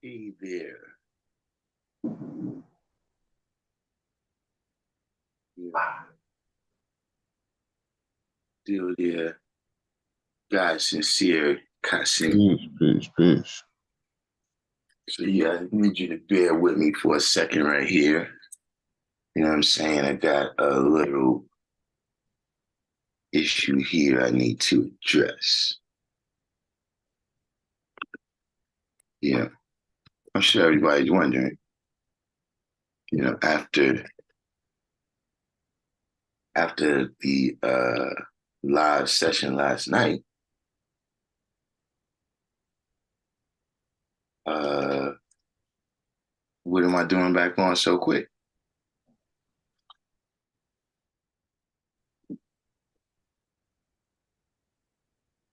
Hey there. Yeah, still there. God sincere, Kasim. Peace, peace, peace. So yeah, I need you to bear with me for a second right here. You know what I'm saying? I got a little issue here I need to address. Yeah, I'm sure everybody's wondering, after the live session last night, uh, what am I doing back on so quick?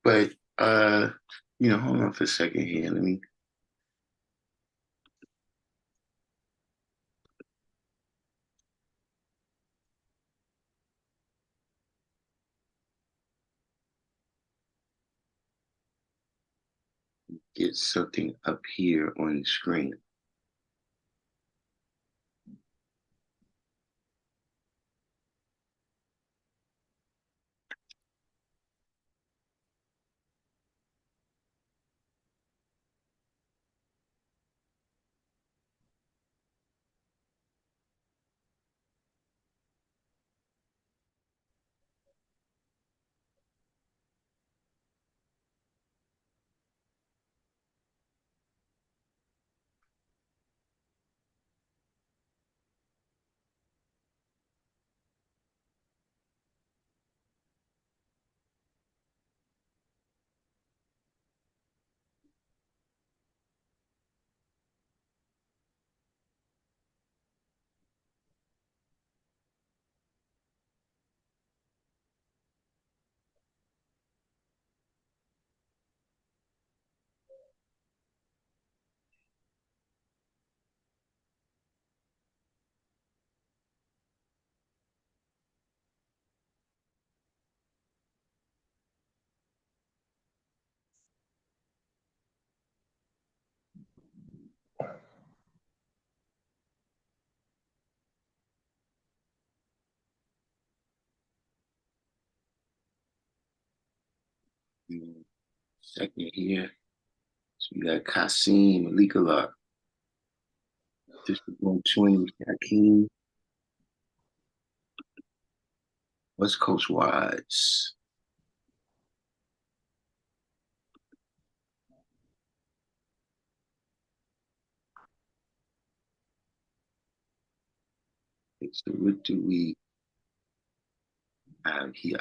But hold on for a second here. Let me get something up here on the screen. Second here. So we got Kasim, Malikalak, District 120, Hakeem, West Coast Wise. Okay, so what do we have here?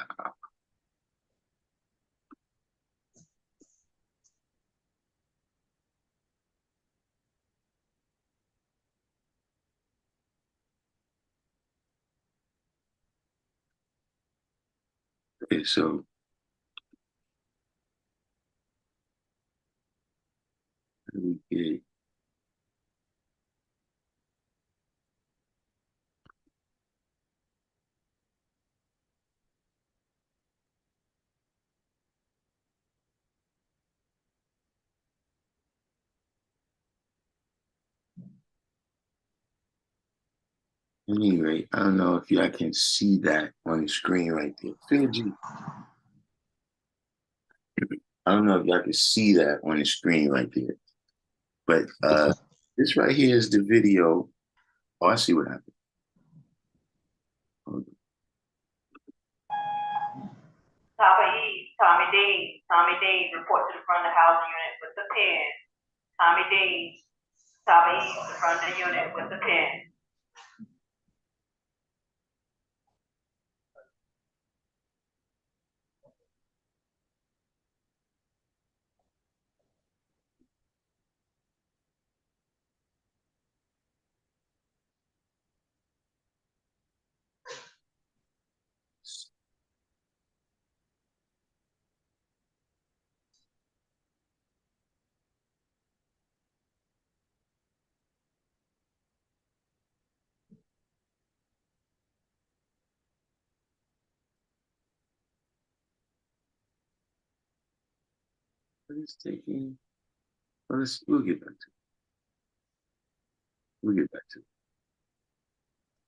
Okay, so we get anyway, I don't know if y'all can see that on the screen right there. Fiji. I don't know if y'all can see that on the screen right there. But this right here is the video. Oh, I see what happened. Hold Tommy Dean. Tommy Dean report to the front of the housing unit with the pen. Tommy Dean. Tommy East, the front of the unit with the pen. on. What is taking? We'll get back to it. we'll get back to it.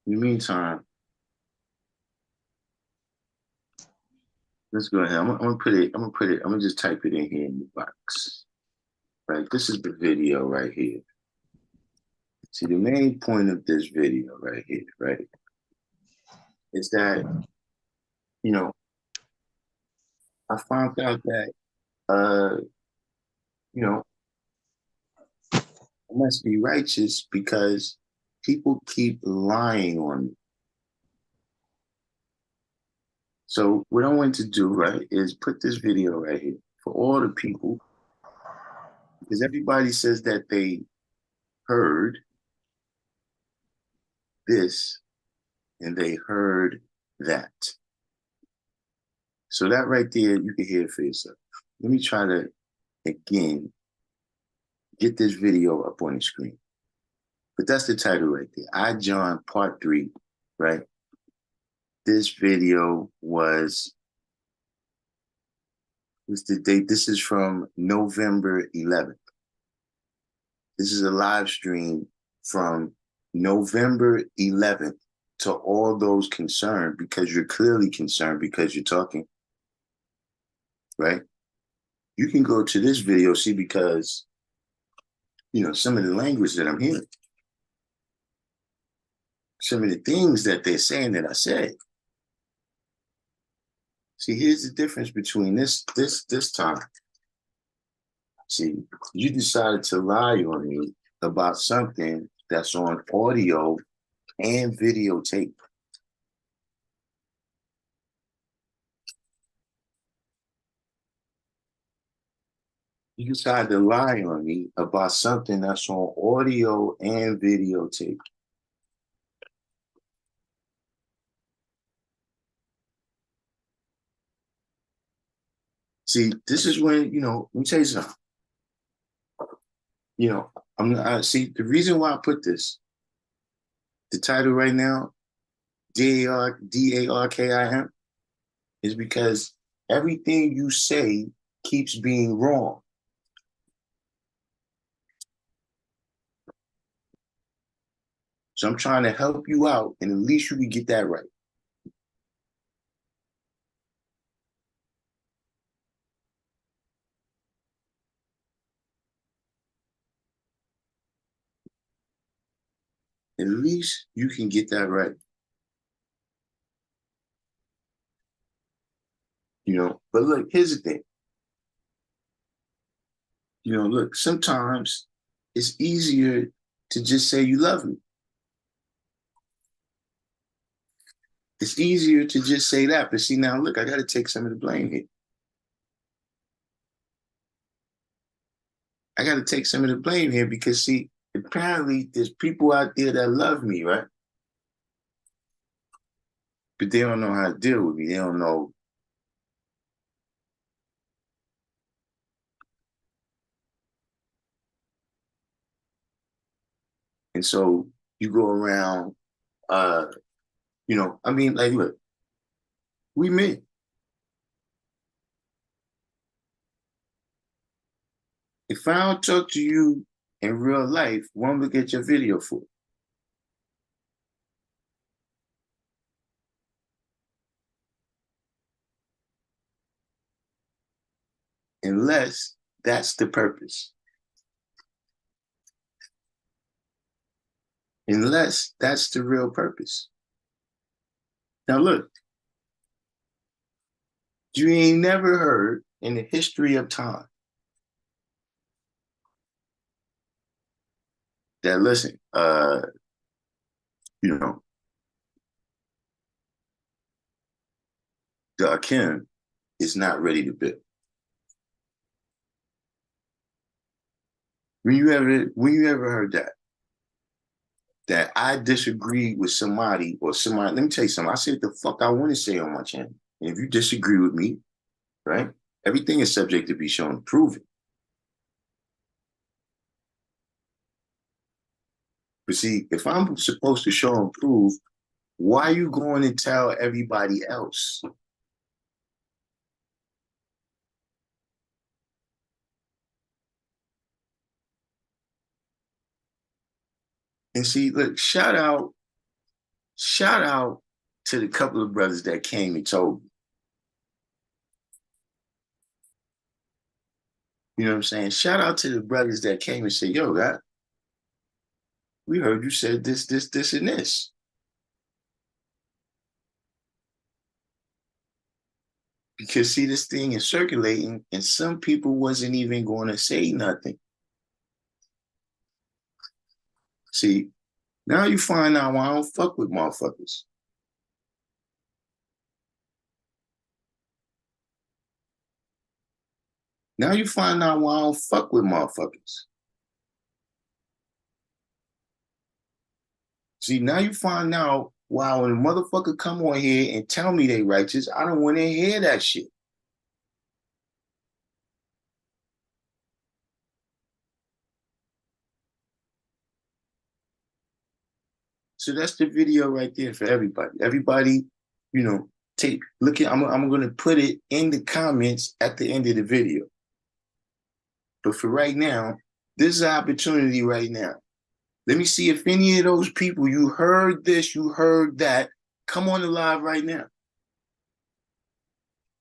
In the meantime, let's go ahead. I'm gonna put it. I'm gonna just type it in here in the box. Right. This is the video right here. See, the main point of this video right here, right, is that you know I found out that you know I must be righteous because people keep lying on me. So what I want to do, right, is put this video right here for all the people, because everybody says that they heard this and they heard that. So that right there, you can hear it for yourself. Let me try to, again, get this video up on the screen. But that's the title right there. I, John, part 3, right? This video what's the date? This is from November 11th. This is a live stream from November 11th to all those concerned, because you're clearly concerned because you're talking, right? You can go to this video, see, because, some of the language that I'm hearing, some of the things that they're saying that I said. See, here's the difference between this time. See, you decided to lie on me about something that's on audio and videotape. You decided to lie on me about something that's on audio and videotape. See, this is when, let me tell you something. See, the reason why I put this, the title right now, Darkim, is because everything you say keeps being wrong. So I'm trying to help you out, and at least you can get that right. At least you can get that right. But look, here's the thing. Look, sometimes it's easier to just say you love me. It's easier to just say that. But see, now look, I got to take some of the blame here. I got to take some of the blame here because, see, apparently there's people out there that love me, right? But they don't know how to deal with me. They don't know. And so you go around, like, look, we men. If I don't talk to you in real life, when will get your video for? Unless that's the purpose. Unless that's the real purpose. Now look, you ain't never heard in the history of time that, listen, Darkim is not ready to build. When you ever heard that I disagree with somebody or somebody, let me tell you something. I say what the fuck I want to say on my channel. And if you disagree with me, right, everything is subject to be shown and proven. But see, if I'm supposed to show and prove, why are you going to tell everybody else? And see, look, shout out to the couple of brothers that came and told me. You know what I'm saying? Shout out to the brothers that came and said, yo, that we heard you said this, and this. Because see, this thing is circulating, and some people wasn't even going to say nothing. See, now you find out why I don't fuck with motherfuckers. Now you find out why I don't fuck with motherfuckers. See, now you find out why when a motherfucker come on here and tell me they righteous, I don't want to hear that shit. So that's the video right there for everybody. Everybody, you know, take look at. I'm gonna put it in the comments at the end of the video. But for right now, this is an opportunity right now. Let me see if any of those people you heard this, you heard that, come on the live right now.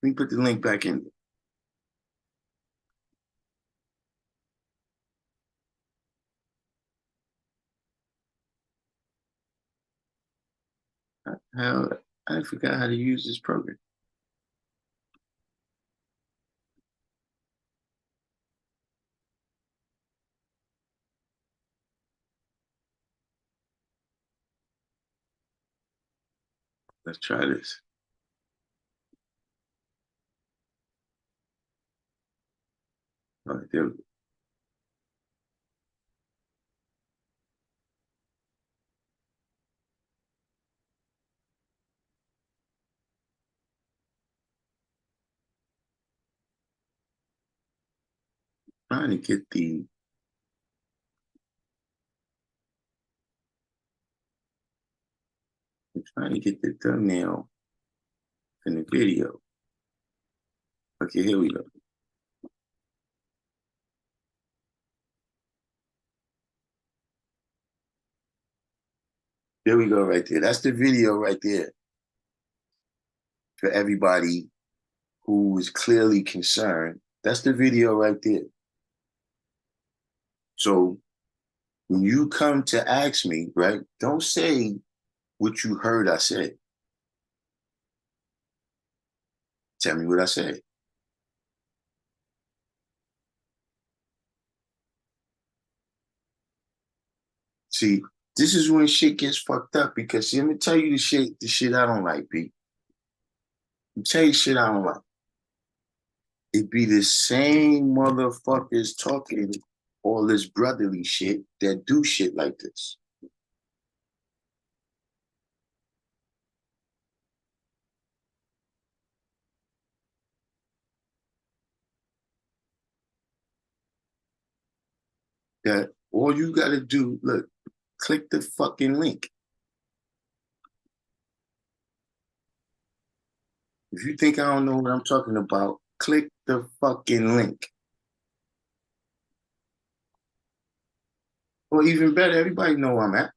Let me put the link back in. How I forgot how to use this program. Let's try this. All right, there we go. Trying to get the I'm trying to get the thumbnail in the video. Okay, here we go. There we go right there. That's the video right there for everybody who is clearly concerned. That's the video right there. So when you come to ask me, right, don't say what you heard I said. Tell me what I said. See, this is when shit gets fucked up because see, let me tell you the shit I don't like, Pete. Let me tell you shit I don't like. It be the same motherfuckers talking all this brotherly shit that do shit like this. That all you gotta do, look, click the fucking link. If you think I don't know what I'm talking about, click the fucking link. Or even better, everybody know where I'm at.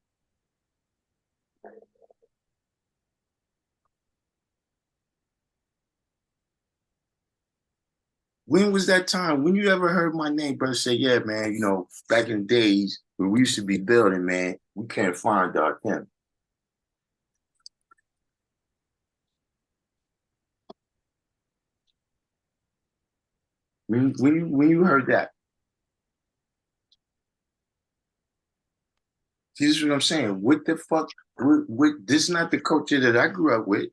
When was that time? When you ever heard my name, brother, say, yeah, man, you know, back in the days when we used to be building, man, we can't find Darkim. When you heard that, see, this is what I'm saying. What the fuck? This is not the culture that I grew up with.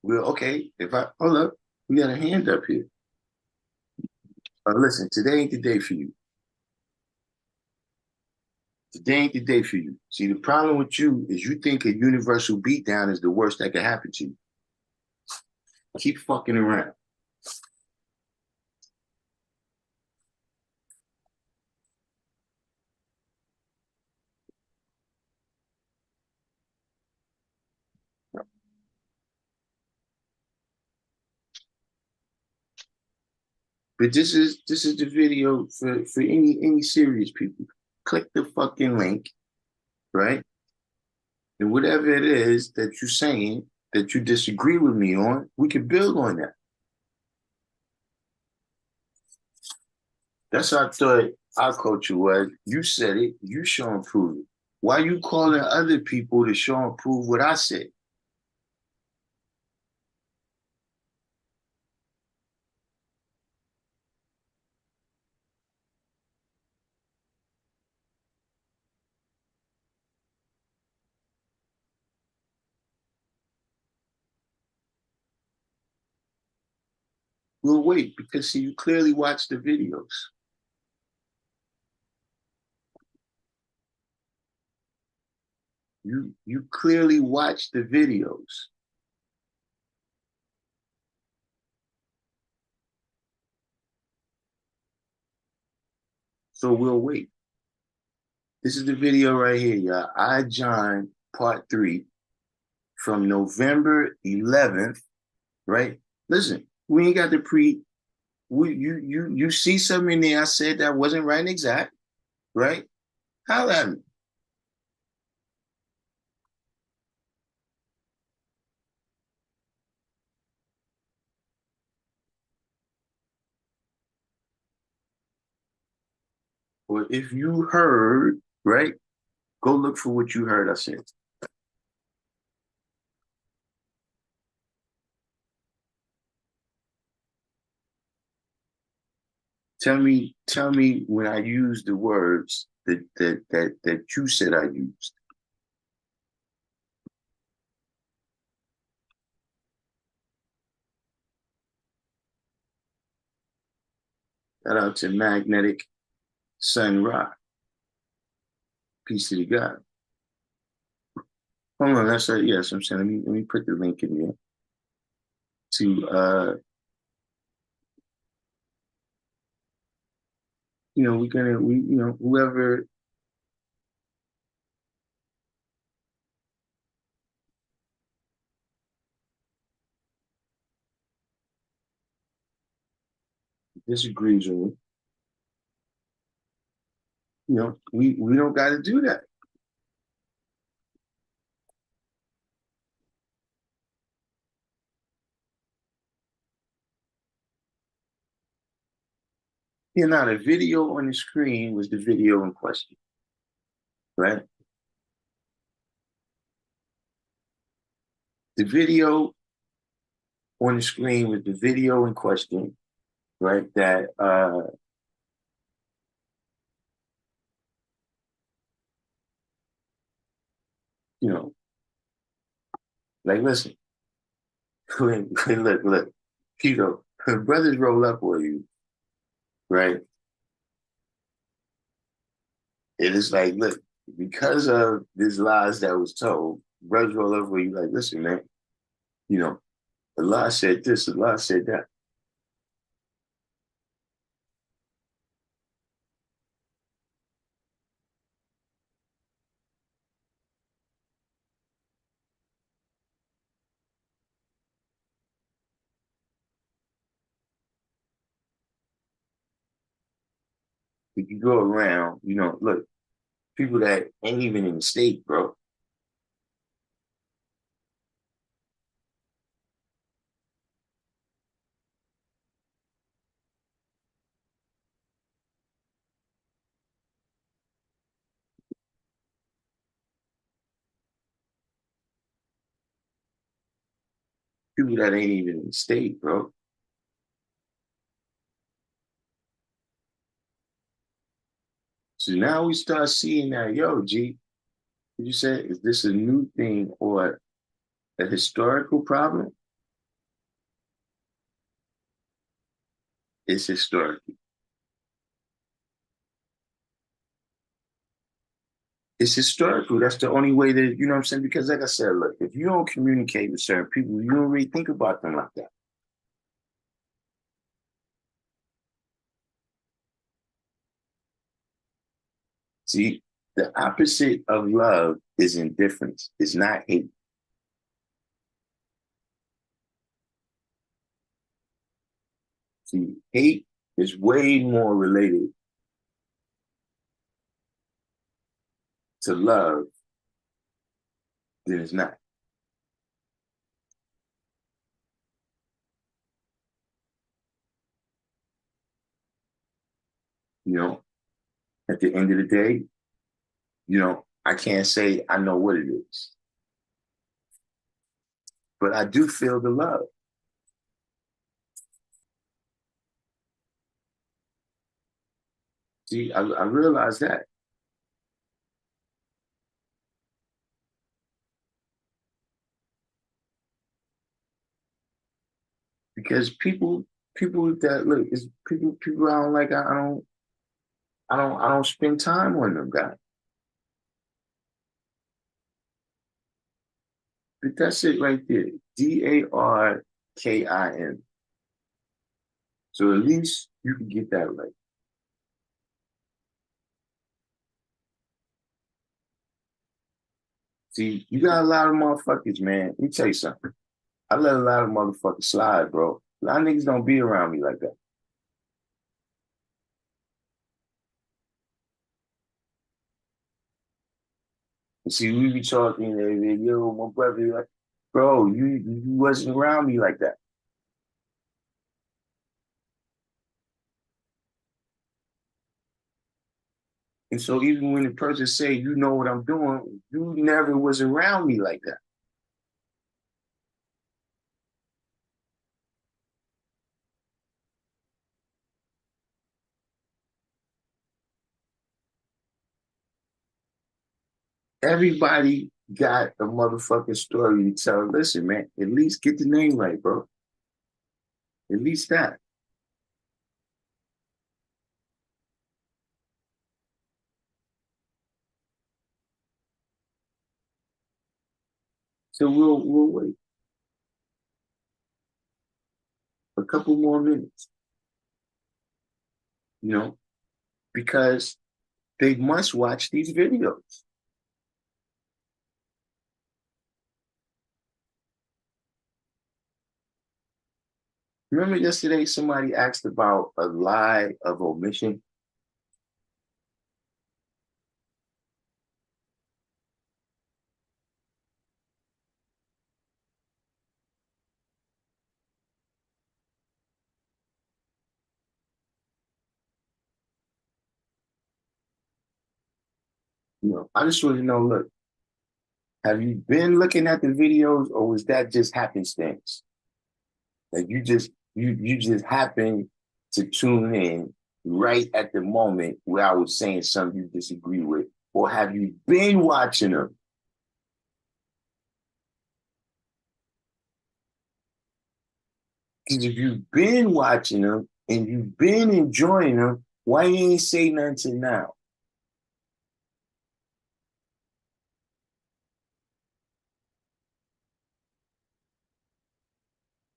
Well, okay, if I hold up, we got a hand up here. Listen, today ain't the day for you. Today ain't the day for you. See, the problem with you is you think a universal beatdown is the worst that could happen to you. Keep fucking around. But this is the video for any serious people. Click the fucking link, right? And whatever it is that you're saying that you disagree with me on, we can build on that. That's what I thought our culture was. You said it, you show and prove it. Why you calling other people to show and prove what I said? We'll wait because see, you clearly watched the videos. You clearly watched the videos. So we'll wait. This is the video right here, y'all. I John Part 3 from November 11th, right? Listen, we ain't got the you see something in there I said that wasn't right and exact, right? Holla at me. Or if you heard, right? Go look for what you heard I said. Tell me when I used the words that you said I used. Shout out to Magnetic Sun Rock. Peace to the God. Hold on, that's right. Yes, I'm saying let me put the link in there to whoever disagrees with me, we don't got to do that. Now the video on the screen was the video in question, right? The video on the screen was the video in question, right? That you know, like listen, look, Keto, brothers roll up on you, right? It is like, look, because of these lies that was told, brothers roll up where you like, listen, man, you know, Allah said this, Allah said that. If you go around, look, people that ain't even in the state, bro. People that ain't even in the state, bro. So now we start seeing that, yo, G, you say, is this a new thing or a historical problem? It's historical. It's historical. That's the only way that, you know what I'm saying? Because like I said, look, if you don't communicate with certain people, you don't really think about them like that. See, the opposite of love is indifference. It's not hate. See, hate is way more related to love than it's not. You know, at the end of the day, I can't say I know what it is, but I do feel the love. See, I realize that because people that look is people I don't like. I don't spend time on them, guys. But that's it right there. Darkim. So at least you can get that right. See, you got a lot of motherfuckers, man. Let me tell you something. I let a lot of motherfuckers slide, bro. A lot of niggas don't be around me like that. And see, we be talking, yo, my brother, like, bro, you wasn't around me like that. And so even when the person say, you know what I'm doing, you never was around me like that. Everybody got a motherfucking story to tell. Listen, man, at least get the name right, bro. At least that. So we'll wait a couple more minutes, you know, because they must watch these videos. Remember yesterday somebody asked about a lie of omission? I just want to know, look, have you been looking at the videos or was that just happenstance? Like you just happen to tune in right at the moment where I was saying something you disagree with, or have you been watching them? Because if you've been watching them and you've been enjoying them, why you ain't say nothing to now?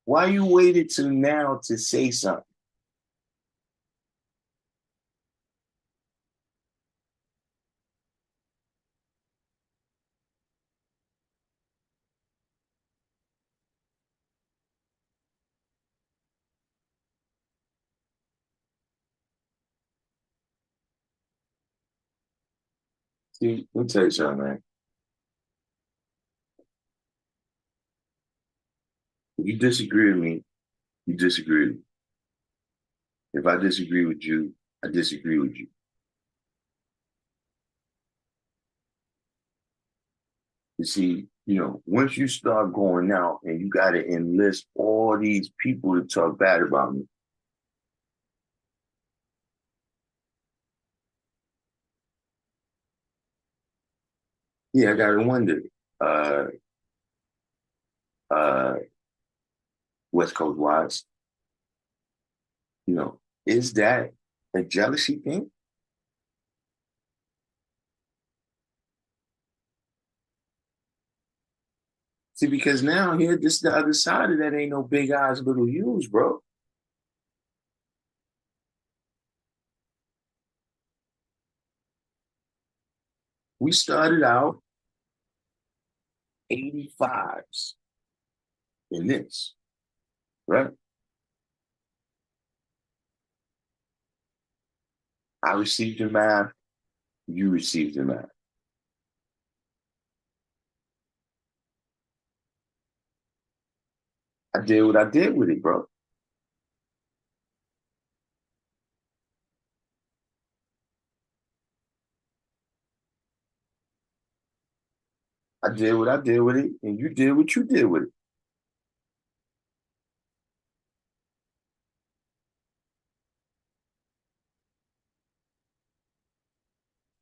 Why you waited till now to say something? See, let me tell you something, man. If you disagree with me, you disagree with me. If I disagree with you, I disagree with you. You see, once you start going out and you got to enlist all these people to talk bad about me, yeah, I got to wonder, uh, uh, West Coast wise, is that a jealousy thing? See, because now here, this is the other side of that ain't no big eyes, little U's, bro. We started out 85s in this, right? I received the math, you received the math. I did what I did with it, bro. I did what I did with it, and you did what you did with it.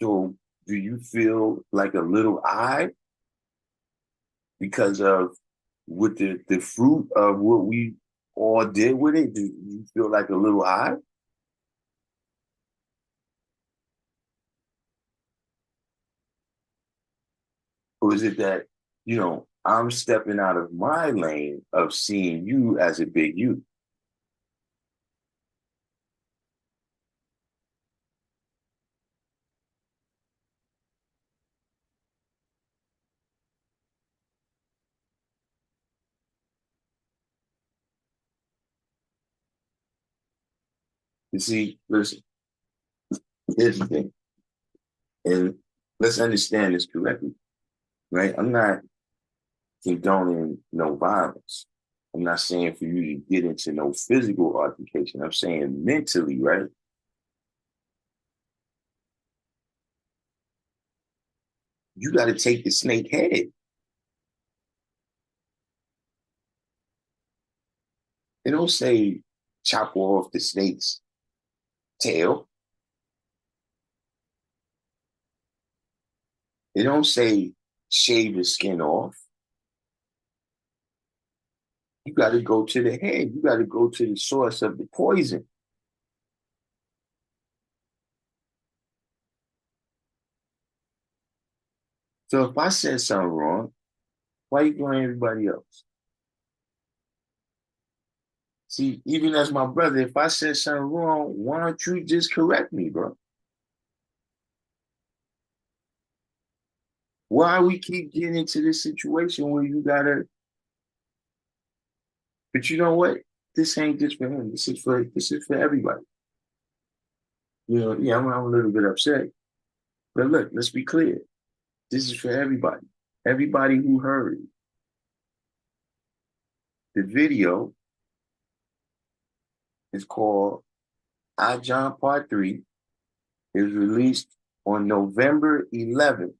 So, do you feel like a little I because of with the fruit of what we all did with it? Do you feel like a little I? Or is it that, I'm stepping out of my lane of seeing you as a big you? You see, listen, here's the thing, and let's understand this correctly, right? I'm not condoning no violence. I'm not saying for you to get into no physical altercation. I'm saying mentally, right? You got to take the snake head. They don't say chop off the snake's tail. They don't say shave the skin off. You got to go to the head. You got to go to the source of the poison. So if I said something wrong, why you blaming everybody else? See, even as my brother, if I said something wrong, why don't you just correct me, bro? Why we keep getting into this situation where you gotta, but you know what? This ain't just for him. This is for everybody. Yeah, I'm a little bit upset. But look, let's be clear. This is for everybody. Everybody who heard the video is called I John Part 3. It was released on November 11th.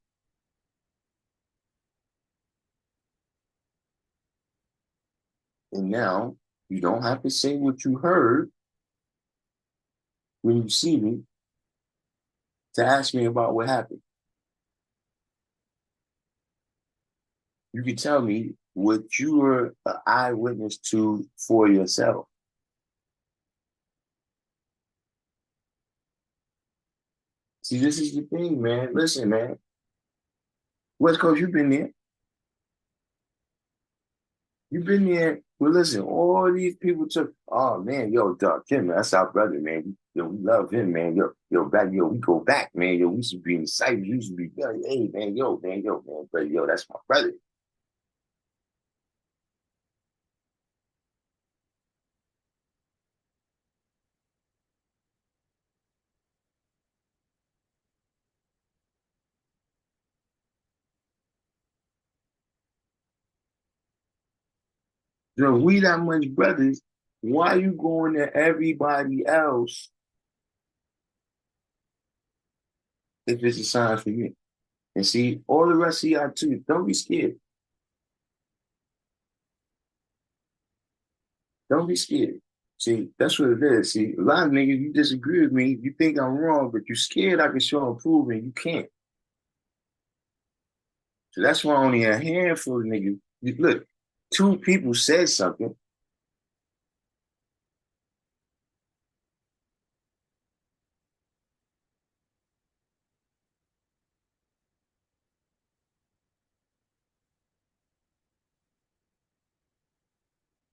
And now you don't have to say what you heard when you see me to ask me about what happened. You can tell me what you were an eyewitness to for yourself. See, this is the thing, man. Listen, man. West Coast, you've been there. You've been there. Well, listen, all these people took, oh man, yo, Darkim, that's our brother, man. Yo, we love him, man. Yo, we go back, man. Yo, we used to be in the site. We used to be, hey, man, man, brother, yo, that's my brother. So if we that much brothers, why you going to everybody else if it's a sign for you? And see, all the rest of y'all too, don't be scared. Don't be scared. See, that's what it is. See, a lot of niggas, you disagree with me, you think I'm wrong, but you scared I can show improvement. You can't. So that's why only a handful of niggas, look, two people said something.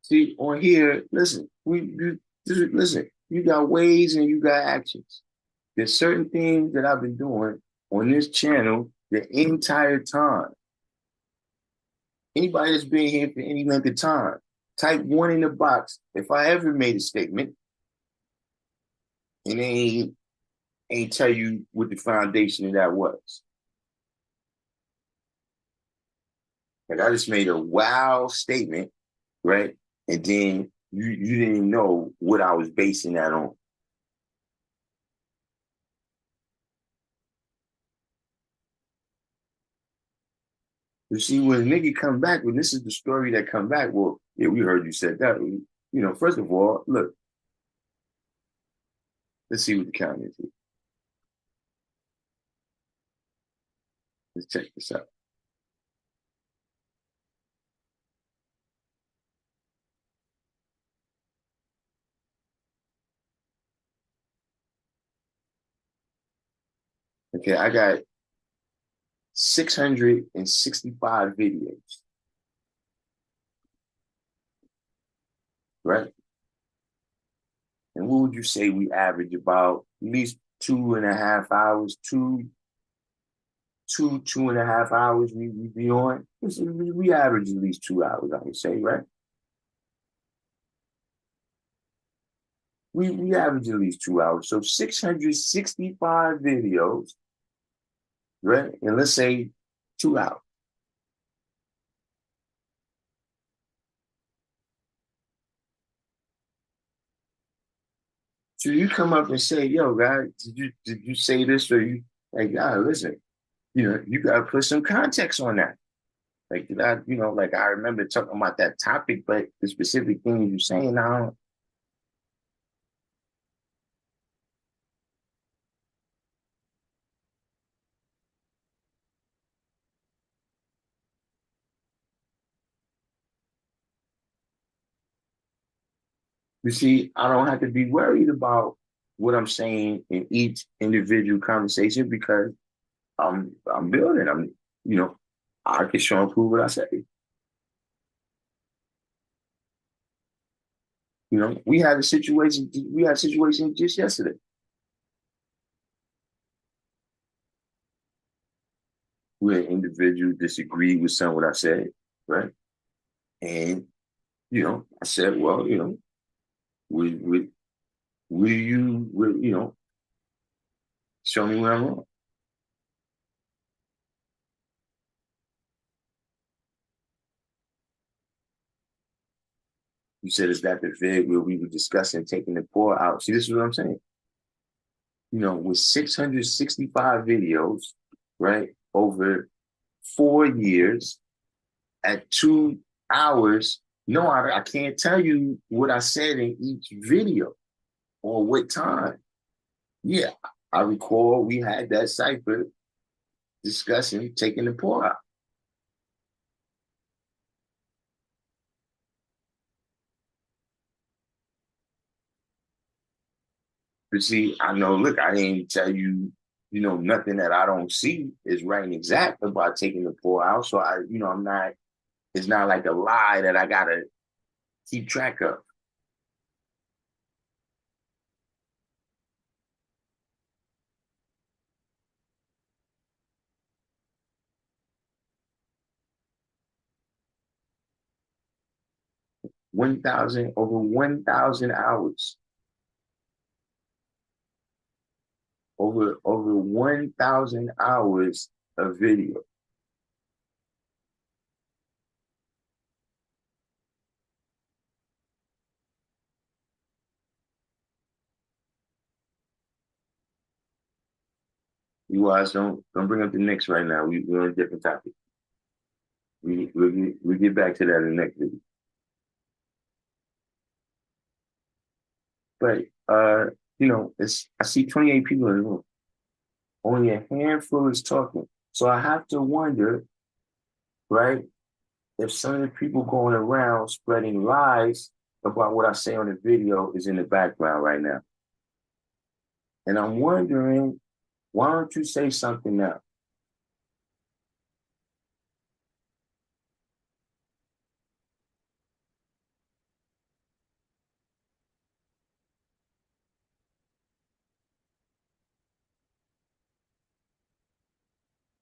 See, on here, listen, listen, you got ways and you got actions. There's certain things that I've been doing on this channel the entire time. Anybody that's been here for any length of time, type one in the box if I ever made a statement and ain't ain't tell you what the foundation of that was. Like I just made a wild statement, right? And then you didn't know what I was basing that on. You see, when a nigga come back, when this is the story that come back, well, yeah, we heard you said that. You know, first of all, look, let's see what the count is. Let's check this out. Okay, I got 665 videos, right? And what would you say we average about at least 2.5 hours, two and a half hours we be on? We average at least 2 hours, I would say, right? We average at least 2 hours. So 665 videos, right? And let's say 2 hours. So you come up and say, yo, guy, did you say this or you like, ah, listen, you gotta put some context on that. Like did I, like I remember talking about that topic, but the specific thing you're saying now, you see, I don't have to be worried about what I'm saying in each individual conversation because I'm building. You know, I can show and prove what I say. We had a situation just yesterday where an individual disagreed with some of what I said, right? And, I said, well, would you show me where I'm wrong? You said, is that the vid where we were discussing taking the poor out? See, this is what I'm saying. With 665 videos, right, over 4 years at 2 hours. No, I can't tell you what I said in each video or what time. Yeah, I recall we had that cipher discussing taking the poor out. But see, I know, look, I didn't tell you, nothing that I don't see is right and exact about taking the poor out. So it's not like a lie that I gotta keep track of. 1,000 hours, over 1,000 hours of video. You guys don't bring up the Knicks right now. We're on a different topic. We get back to that in the next video. But it's I see 28 people in the room. Only a handful is talking. So I have to wonder, right, if some of the people going around spreading lies about what I say on the video is in the background right now. And I'm wondering, why don't you say something now?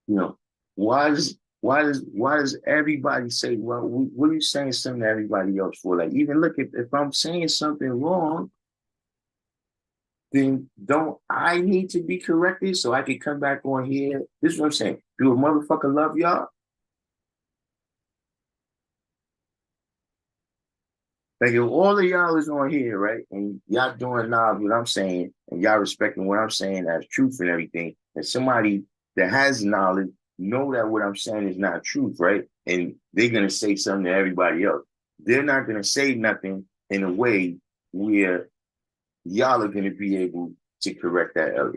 You know, why does everybody say, well, what are you saying something to everybody else for? Like, even look, if I'm saying something wrong, then don't I need to be corrected so I can come back on here? This is what I'm saying. Do a motherfucker love y'all? Like if all of y'all is on here, right, and y'all doing what I'm saying, and y'all respecting what I'm saying as truth and everything, and somebody that has knowledge know that what I'm saying is not truth, right? And they're gonna say something to everybody else. They're not gonna say nothing in a way where y'all are gonna be able to correct that error.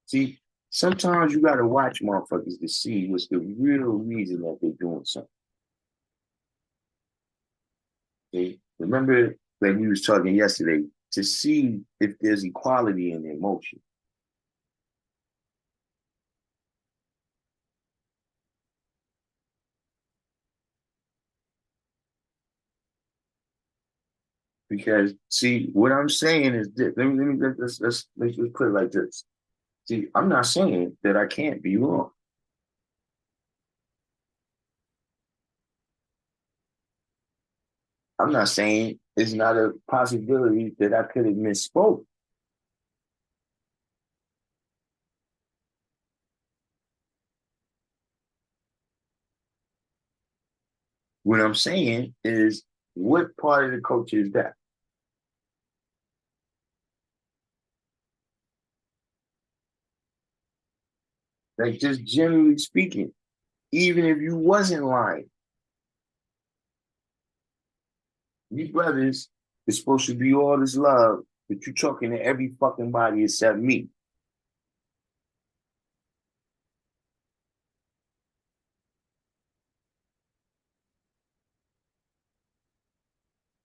See, sometimes you gotta watch motherfuckers to see what's the real reason that they're doing something. Okay? Remember, like we was talking yesterday, to see if there's equality in emotion. Because see, what I'm saying is this. Let's just put it like this. See, I'm not saying that I can't be wrong. I'm not saying it's not a possibility that I could have misspoke. What I'm saying is, what part of the culture is that? Like just generally speaking, even if you wasn't lying, you brothers is supposed to be all this love, but you talking to every fucking body except me.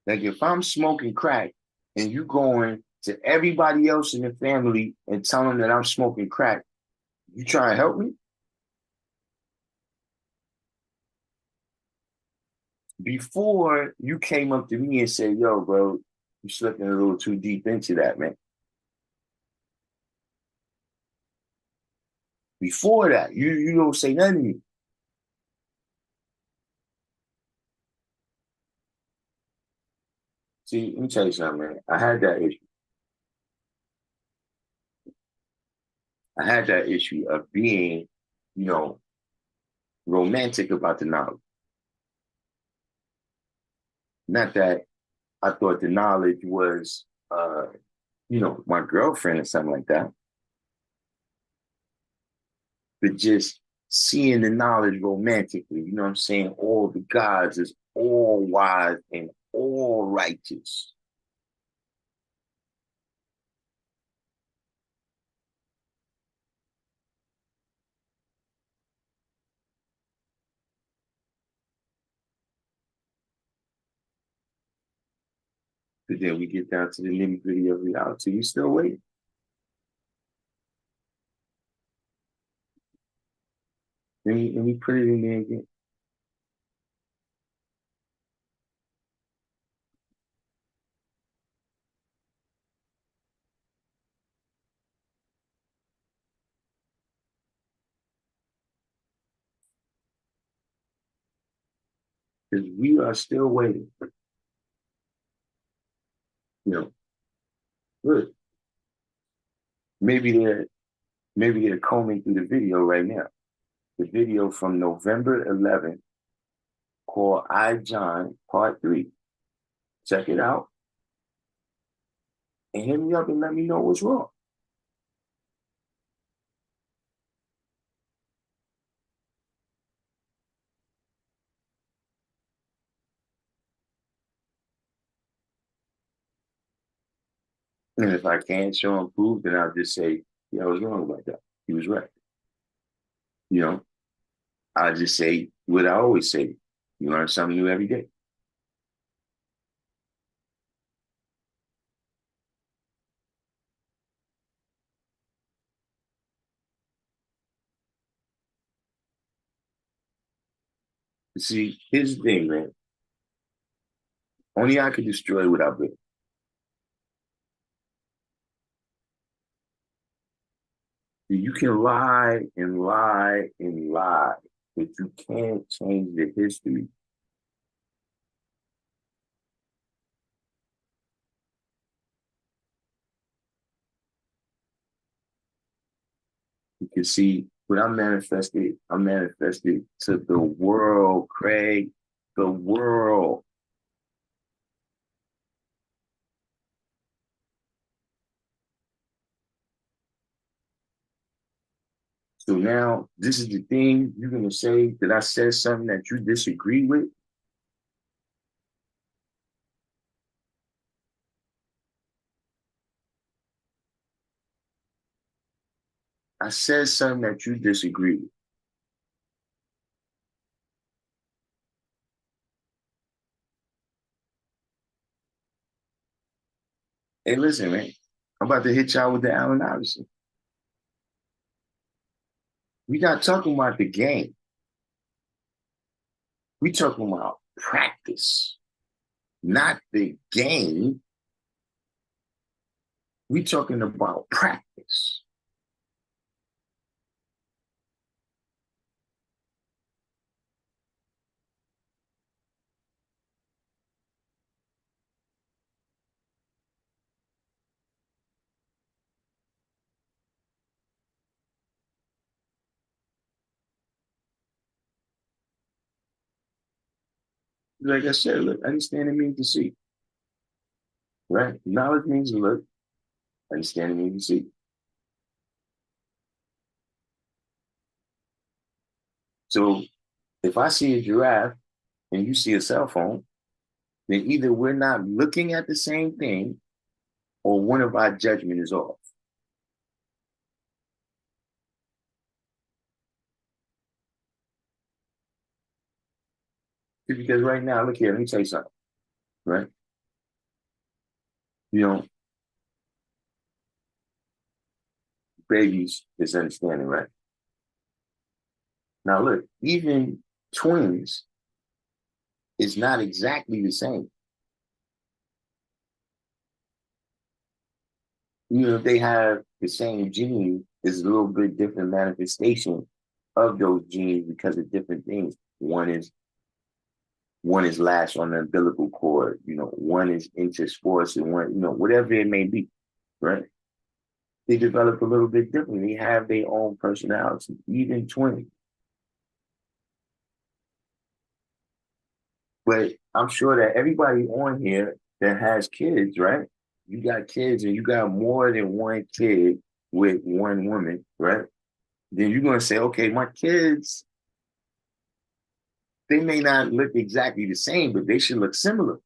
Like if I'm smoking crack and you going to everybody else in the family and telling them that I'm smoking crack, you trying to help me? Before you came up to me and said, yo, bro, you slipping a little too deep into that, man. Before that, you don't say nothing to me. See, let me tell you something, man. I had that issue. I had that issue of being, you know, romantic about the knowledge. Not that I thought the knowledge was, my girlfriend or something like that, but just seeing the knowledge romantically, you know what I'm saying? All the gods is all wise and all righteous. But then we get down to the nitty gritty of reality. You still waiting. Let me put it in there again. Because we are still waiting. You know, look, maybe they're maybe they're combing through the video right now. The video from November 11th called I John Part 3. Check it out and hit me up and let me know what's wrong. And if I can't show him proof, then I'll just say, yeah, I was wrong about that. He was right. You know, I'll just say what I always say. You learn something new every day. See, here's the thing, man. Only I can destroy what I built. You can lie and lie and lie, but you can't change the history. can see what I manifested to the world, Craig, the world. So now this is the thing you're gonna say that I said something that you disagree with. I said something that you disagree with. Hey, listen, man, I'm about to hit y'all with the Allen Iverson. We not talking about the game. We talking about practice, not the game. We talking about practice. Like I said, look, understanding means to see, right? Knowledge means to look, understanding means to see. So if I see a giraffe and you see a cell phone, then either we're not looking at the same thing or one of our judgment is off. Because right now, look here, let me tell you something, right? You know, babies is understanding, right? Now, look, even twins is not exactly the same. You know, if they have the same gene, it's a little bit different manifestation of those genes because of different things. One is latched on the umbilical cord, one is into sports and one, whatever it may be, right? They develop a little bit differently. They have their own personality, even twins. But I'm sure that everybody on here that has kids, right? You got kids and you got more than one kid with one woman, right? Then you're gonna say, okay, my kids, they may not look exactly the same, but they should look similar.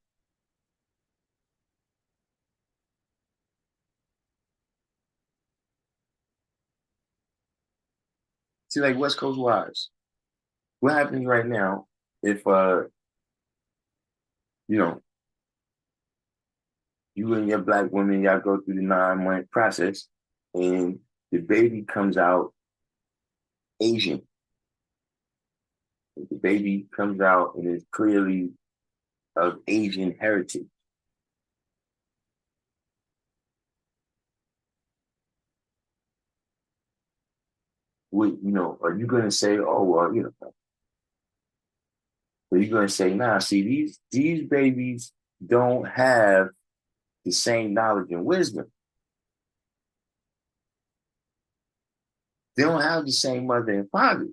See, like West Coast wives, what happens right now if you know, you and your black woman, y'all go through the 9-month process and the baby comes out Asian. The baby comes out and is clearly of Asian heritage. Are you gonna say, oh well, are you gonna say, nah, see, these babies don't have the same knowledge and wisdom. They don't have the same mother and father.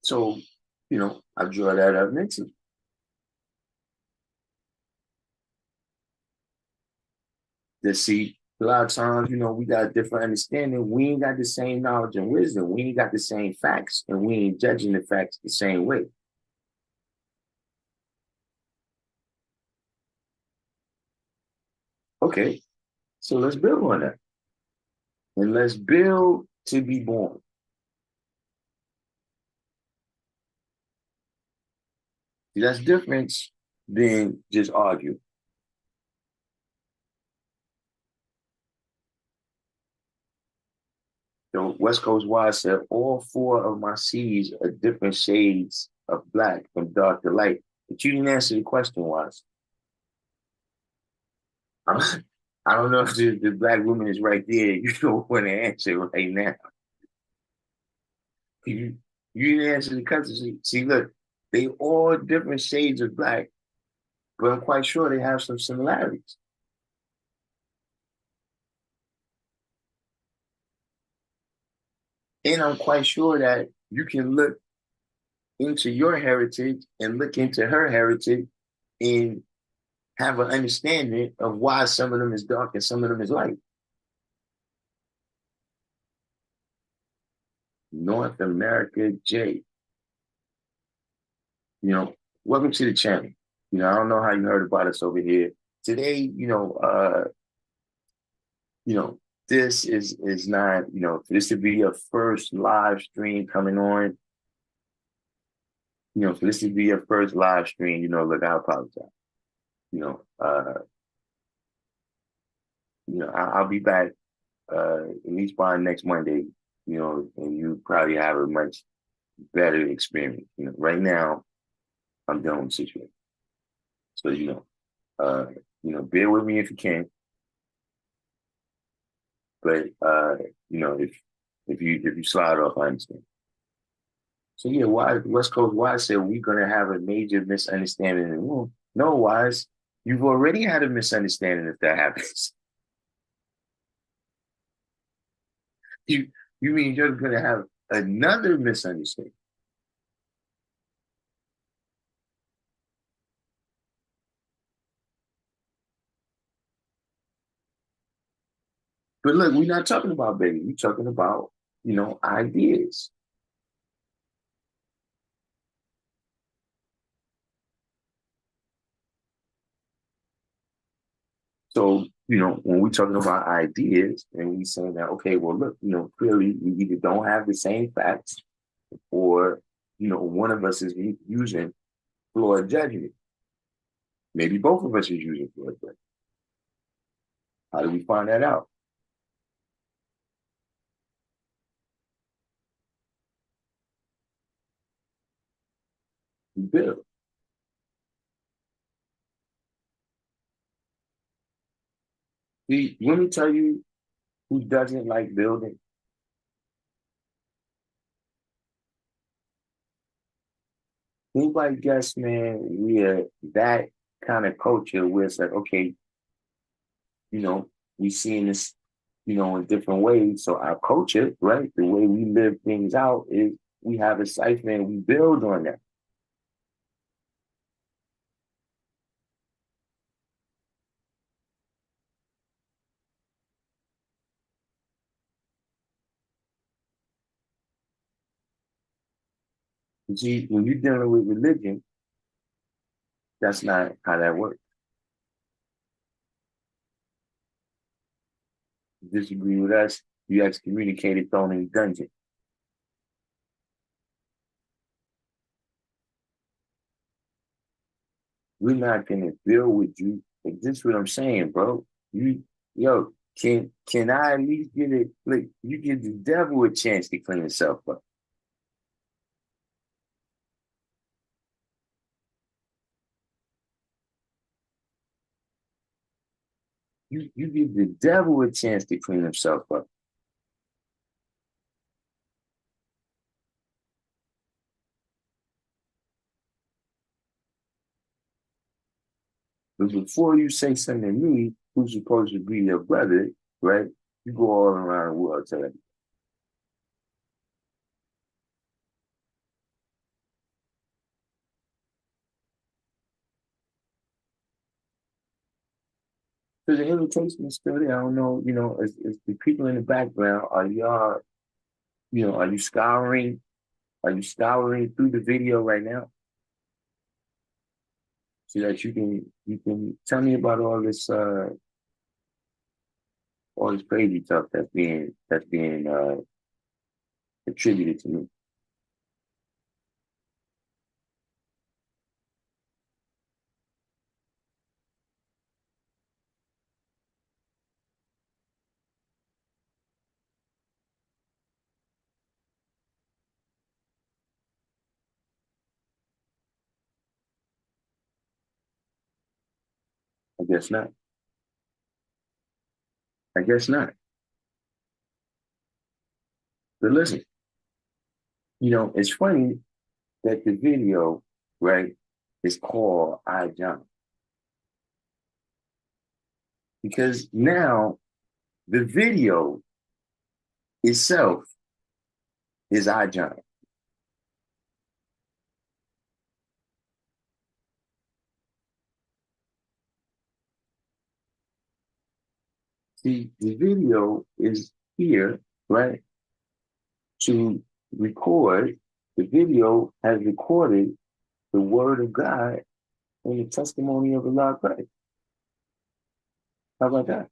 So, I draw that up mentally. To see a lot of times, we got a different understanding. We ain't got the same knowledge and wisdom. We ain't got the same facts, and we ain't judging the facts the same way. Okay, so let's build on that. And let's build to be born. See, that's different than just argue. So West Coast Wise said all four of my C's are different shades of black from dark to light. But you didn't answer the question, Wise. I don't know if the black woman is right there. You don't want to answer right now. You didn't answer the question. See, look, they all different shades of black, but I'm quite sure they have some similarities. And I'm quite sure that you can look into your heritage and look into her heritage and have an understanding of why some of them is dark and some of them is light. North America J. Welcome to the channel. I don't know how you heard about us over here. Today, this is not, for this to be a first live stream coming on, for this to be your first live stream, look, I apologize. You know, uh, I'll be back at least by next Monday, and you probably have a much better experience. Right now I'm done with the situation. So, bear with me if you can. But if you slide off, I understand. So yeah, why West Coast Wise said we're gonna have a major misunderstanding in the room. No, Wise, you've already had a misunderstanding if that happens. You you mean you're gonna have another misunderstanding? But look, we're not talking about baby. We're talking about, ideas. So, when we're talking about ideas and we saying that, okay, well, look, clearly we either don't have the same facts or, one of us is using flawed judgment. Maybe both of us is using flawed judgment. How do we find that out? We build. See, let me tell you who doesn't like building. Anybody guess, man, we are that kind of culture where it's like, okay, you know, we seeing this, in different ways. So our culture, right, the way we live things out is we have a cipher and we build on that. You see, when you're dealing with religion, that's not how that works. You disagree with us, you excommunicated, thrown in the dungeon. We're not gonna deal with you. Like, this is what I'm saying, bro. Yo, can I at least get it? Like, you give the devil a chance to clean himself up. You give the devil a chance to clean himself up. But before you say something to me, who's supposed to be your brother, right? You go all around the world telling. So the invitation is still there. I don't know, as the people in the background, are you scouring? Are you scouring through the video right now so that you can tell me about all this crazy stuff that's being attributed to me? I guess not. I guess not. But listen, it's funny that the video, right, is called I John. Because now the video itself is I, John. See, the video is here, right, to record. The video has recorded the word of God and the testimony of AllahChrist. How about that?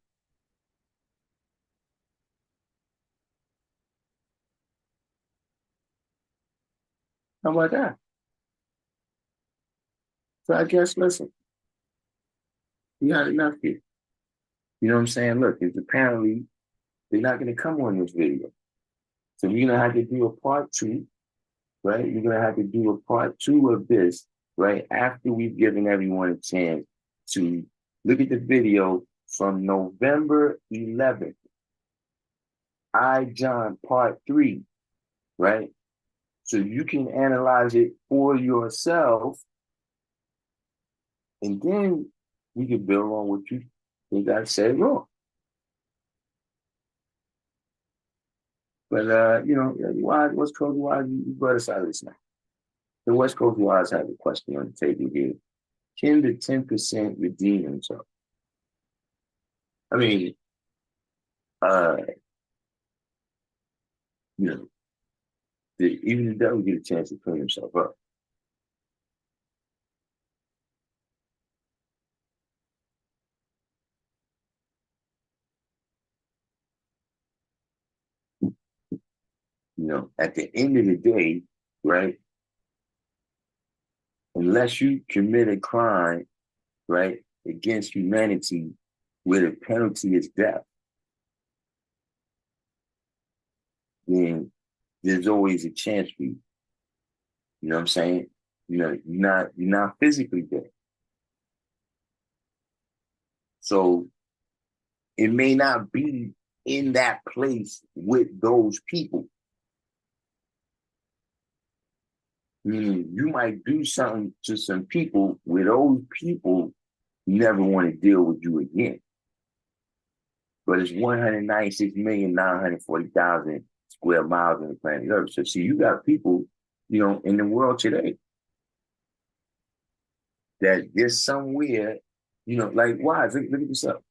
How about that? So I guess, listen, we had enough here. You know what I'm saying? Look, it's apparently they're not going to come on this video. So we're going to have to do a part two, right? You're going to have to do a part two of this, right? After we've given everyone a chance to look at the video from November 11th, I, John, part three, right? So you can analyze it for yourself. And then we can build on what you think I said wrong. But why West Coast Wise, you brought us out of this now. The West Coast Wise have a question on the table here. Can the 10% redeem themselves? I mean, uh, you know, even the devil get a chance to clean himself up. At the end of the day, right? Unless you commit a crime, right, against humanity where the penalty is death, then there's always a chance for you. You know what I'm saying? You're not physically dead. So it may not be in that place with those people. Meaning you might do something to some people where those people never want to deal with you again. But it's 196,940,000 square miles on the planet Earth. So see, you got people, in the world today that there's somewhere, like why? Look at this up.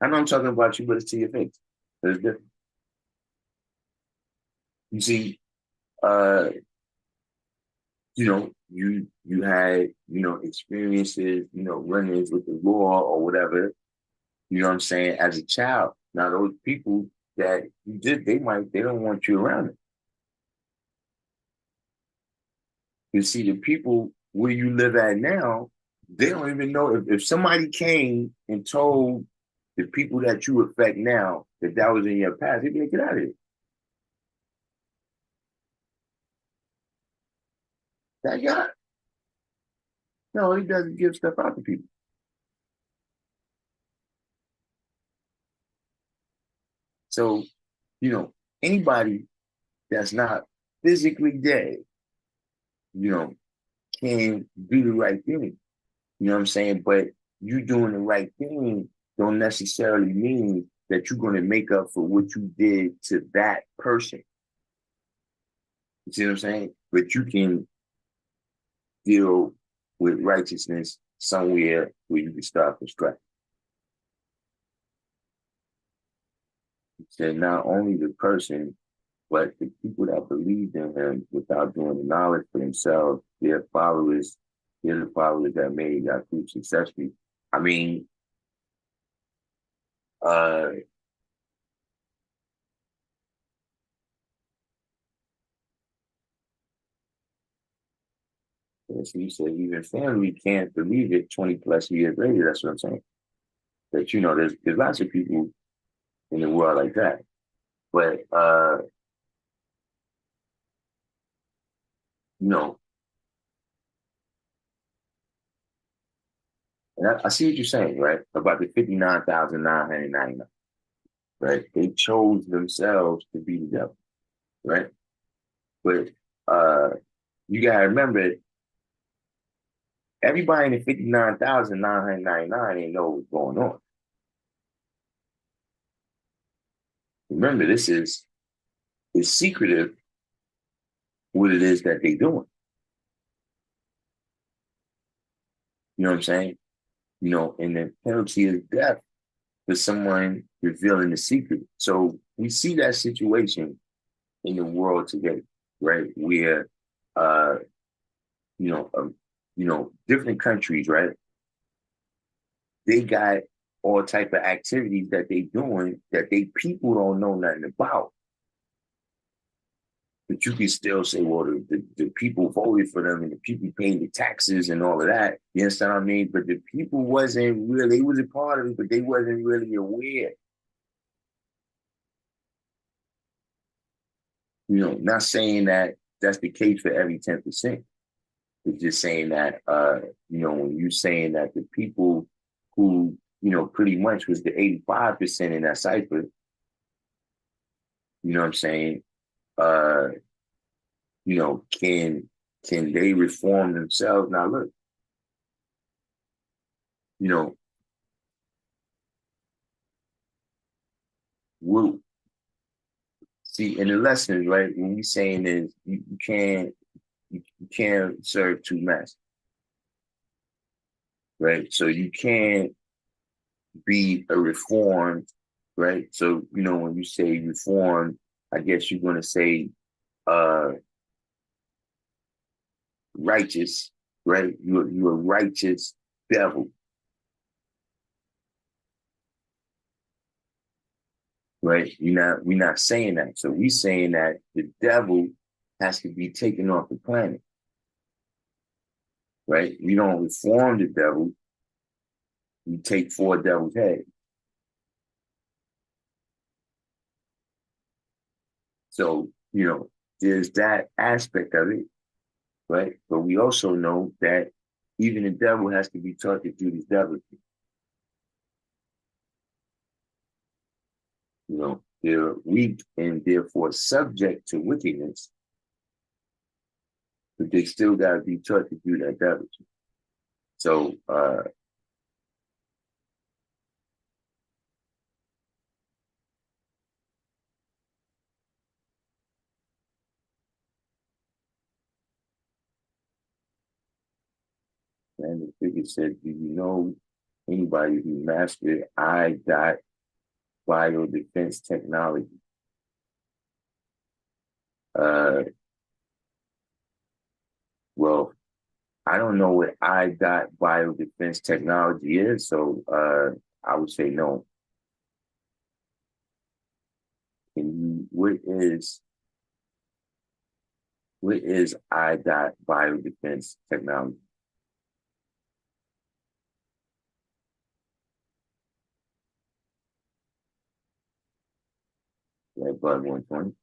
I know I'm talking about you, but it's to your face. It's different. You see, uh, you had, experiences, run-ins with the law or whatever, you know what I'm saying, as a child. Now those people that you did, they don't want you around them. You see, the people where you live at now, they don't even know if somebody came and told the people that you affect now that was in your past, they'd be like, get out of here. That guy, no, he doesn't give stuff out to people. So, anybody that's not physically dead, you know, can do the right thing. You know what I'm saying? But you doing the right thing don't necessarily mean that you're going to make up for what you did to that person. You see what I'm saying? But you can deal with righteousness somewhere where you can start from scratch. So not only the person, but the people that believe in him without doing the knowledge for themselves, they're the followers that made Yaqub successful. I mean, uh, so you said even family can't believe it 20 plus years later. That's what I'm saying. That, there's lots of people in the world like that. But, you know, and I see what you're saying, right? About the 59,999, right? They chose themselves to be the devil, right? But you gotta remember, everybody in the 59,999 ain't know what's going on. Remember, this is it's secretive what it is that they're doing. You know what I'm saying? And the penalty is death for someone revealing the secret. So we see that situation in the world today, right? Where, uh, you know, um, different countries, right? They got all type of activities that they doing that they people don't know nothing about. But you can still say, well, the people voted for them and the people paid the taxes and all of that. You understand what I mean? But the people wasn't really, they was a part of it, but they wasn't really aware. Not saying that that's the case for every 10%. It's just saying that, when you're saying that the people who, pretty much was the 85% in that cipher, you know what I'm saying? Uh, can they reform themselves? Now look, you know, we'll see in the lessons, right? When we saying is you can't serve two masters, right? So you can't be a reformed, right? So, when you say reformed, I guess you're gonna say uh righteous, right? You're a righteous devil, right? We're not saying that. So we saying that the devil has to be taken off the planet, right? We don't reform the devil, we take four devils' heads. So, there's that aspect of it, right? But we also know that even the devil has to be taught to do this devil. They're weak and therefore subject to wickedness, but they still got to be taught to do that devil. So, and the figure said, do you know anybody who mastered I dot bio defense technology? Uh, well, I don't know what I dot bio defense technology is, so I would say no. What is I dot bio defense technology? That Blood 120.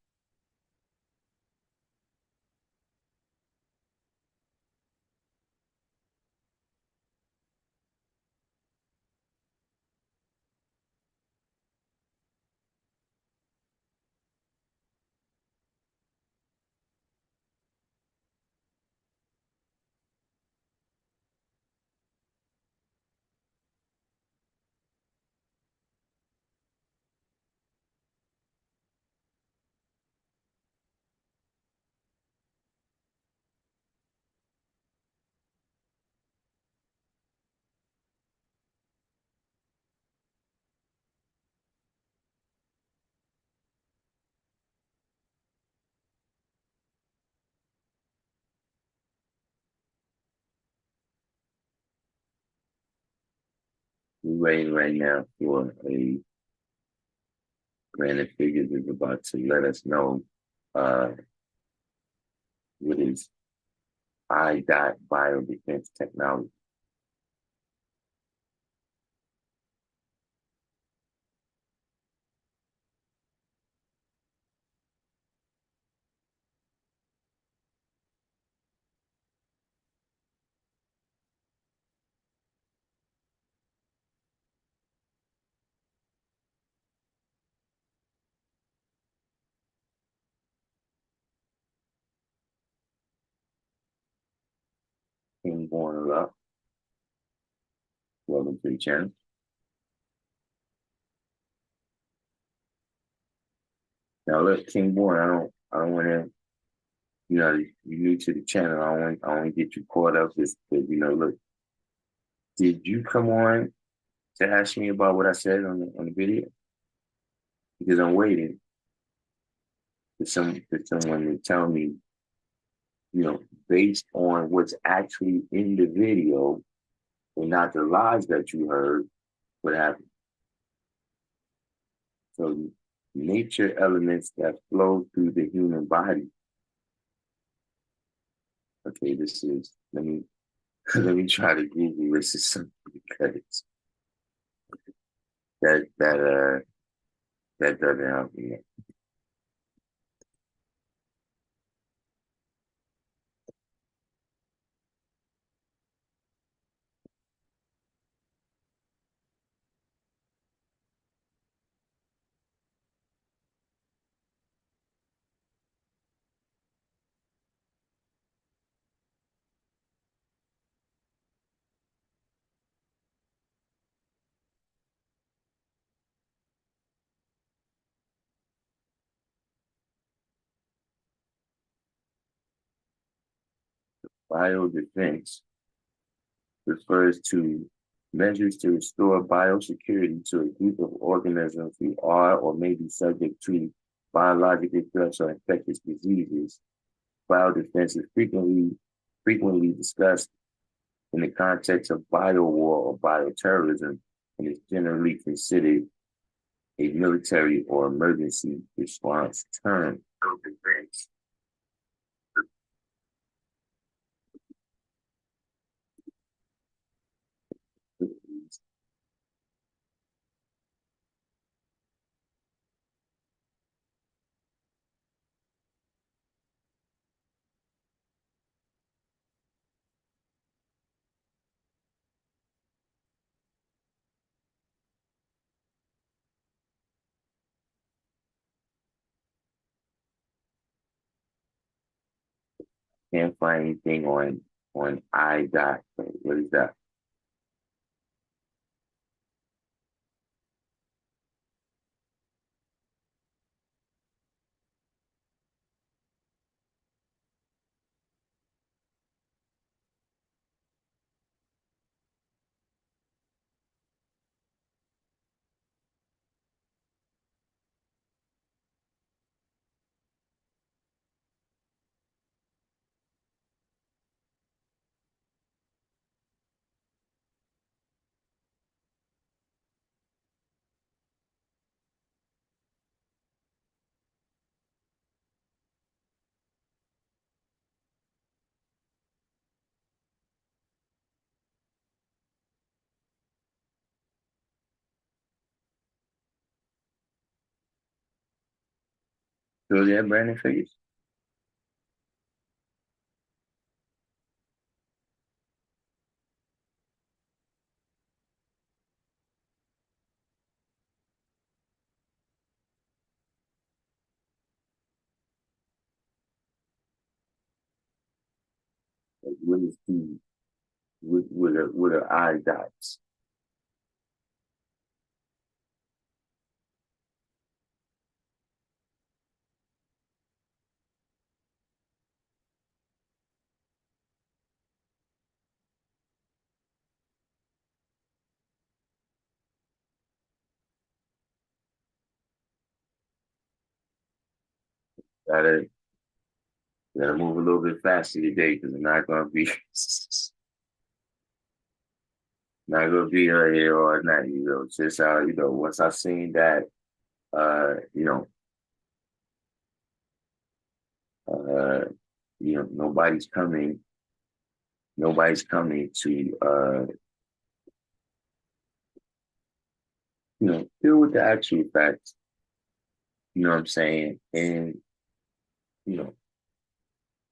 We're waiting right now for a granted figure is about to let us know uh, what is I dot bio defense technology. King born up. Welcome to the channel. Now look, King Born, I don't want to, you're new to the channel. I want to get you caught up with, look, did you come on to ask me about what I said on the video? Because I'm waiting for someone to tell me, based on what's actually in the video and not the lies that you heard, what happened. So nature elements that flow through the human body. Okay, this is let me try to Google this or something because that that uh that doesn't help me. Biodefense refers to measures to restore biosecurity to a group of organisms who are or may be subject to biological threats or infectious diseases. Biodefense is frequently discussed in the context of biowar or bioterrorism and is generally considered a military or emergency response term. Can't find anything on I dot. What is that? So that Brandon figures like, what is the with a I dots? Gotta gotta move a little bit faster today because I'm not gonna be not gonna be right here all night. Just how once I seen that uh you know uh nobody's coming to deal with the actual facts. You know what I'm saying? And you know,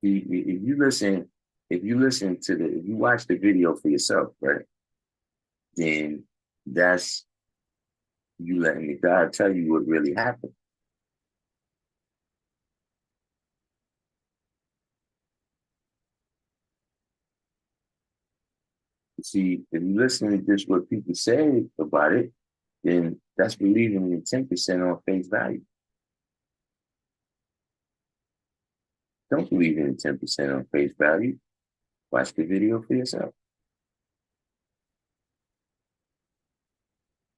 if you listen, if you watch the video for yourself, right? Then that's you letting the God tell you what really happened. See, if you listen to just what people say about it, then that's believing in 10% on face value. Don't believe in 10% on face value. Watch the video for yourself.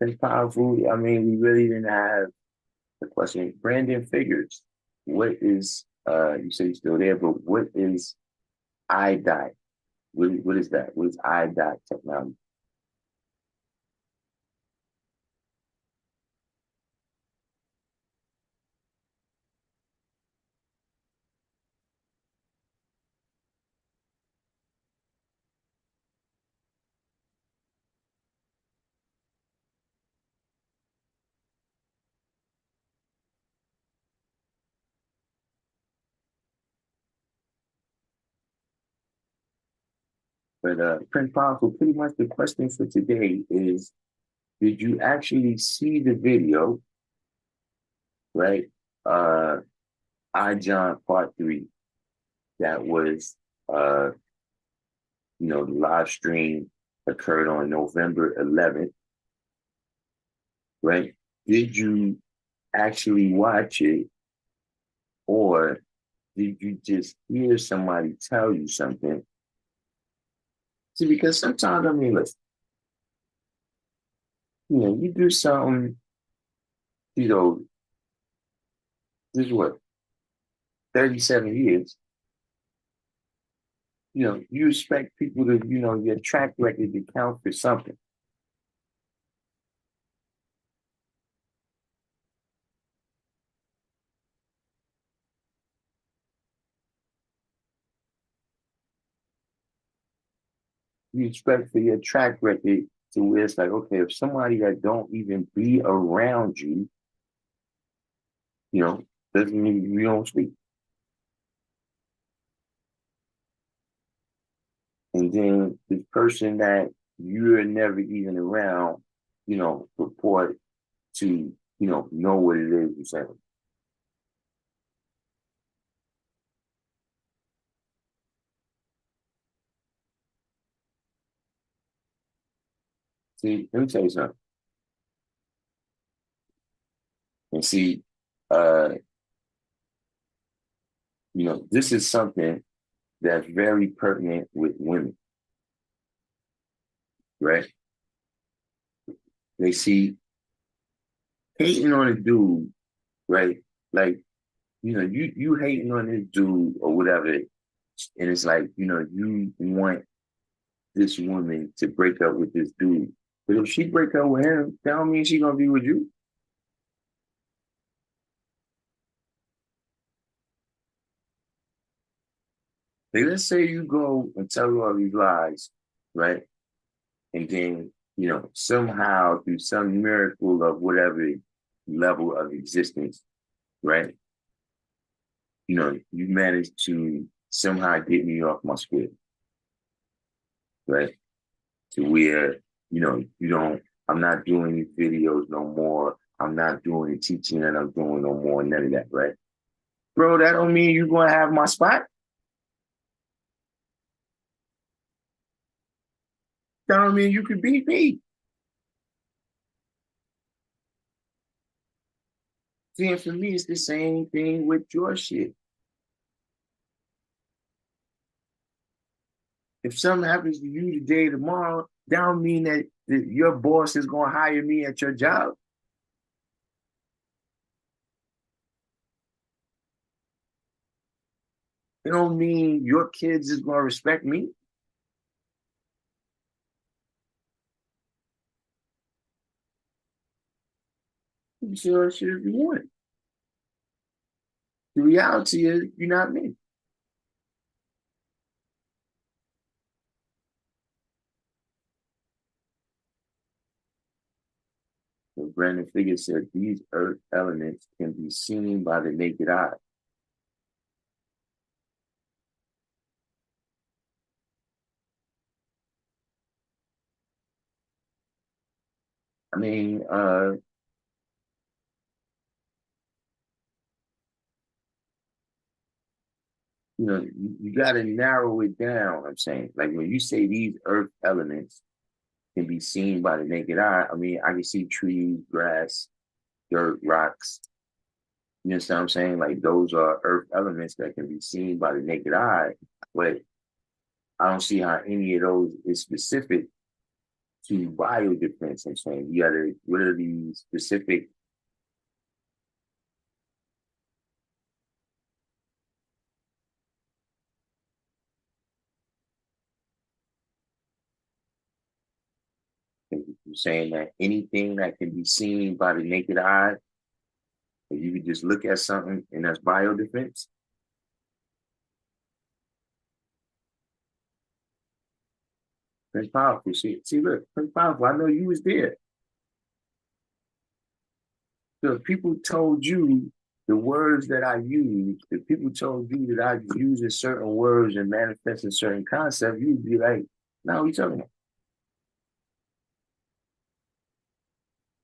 It's powerful. I mean, we really didn't have the question. Brandon Figures, what is, you say you're still there, but what is IDOT? What is that? What is IDOT technology? But Prince Powerful, pretty much the question for today is, did you actually see the video, right? I John Part 3, that was, the live stream occurred on November 11th, right? Did you actually watch it, or did you just hear somebody tell you something? See, because sometimes, I mean, listen, you do something, you know, this is what, 37 years, you expect people to, your track record to count for something. You expect for your track record to where it's like, okay, if somebody that don't even be around you, doesn't mean you don't speak. And then the person that you're never even around, report to, know what it is you're saying. See, let me tell you something. And see, uh, this is something that's very pertinent with women, right? They see hating on a dude, right? Like, you hating on this dude or whatever, and it's like, you want this woman to break up with this dude. But if she break up with him, that don't mean she gonna be with you. Like, let's say you go and tell her all these lies, right? And then, somehow through some miracle of whatever level of existence, right? You manage to somehow get me off my square, right? To where, you don't, I'm not doing these videos no more. I'm not doing the teaching that I'm doing no more, none of that, right? Bro, that don't mean you're gonna have my spot. That don't mean you can beat me. See, and for me, it's the same thing with your shit. If something happens to you today, tomorrow, that don't mean that your boss is gonna hire me at your job. It don't mean your kids is gonna respect me. You can say all that shit if you want. The reality is you're not me. So Brandon Figure said these earth elements can be seen by the naked eye. I mean, you got to narrow it down. I'm saying, like when you say these earth elements can be seen by the naked eye, I mean, I can see trees, grass, dirt, rocks, You understand what I'm saying? Like those are earth elements that can be seen by the naked eye, but I don't see how any of those is specific to biodefense. I'm saying you gotta, what are these specific things? You're saying that anything that can be seen by the naked eye, and you could just look at something and that's biodefense? That's powerful. See, look, that's powerful. I know you was there. So if people told you the words that I use, if people told you that I was using certain words and manifesting certain concepts, you'd be like, no, we talking about.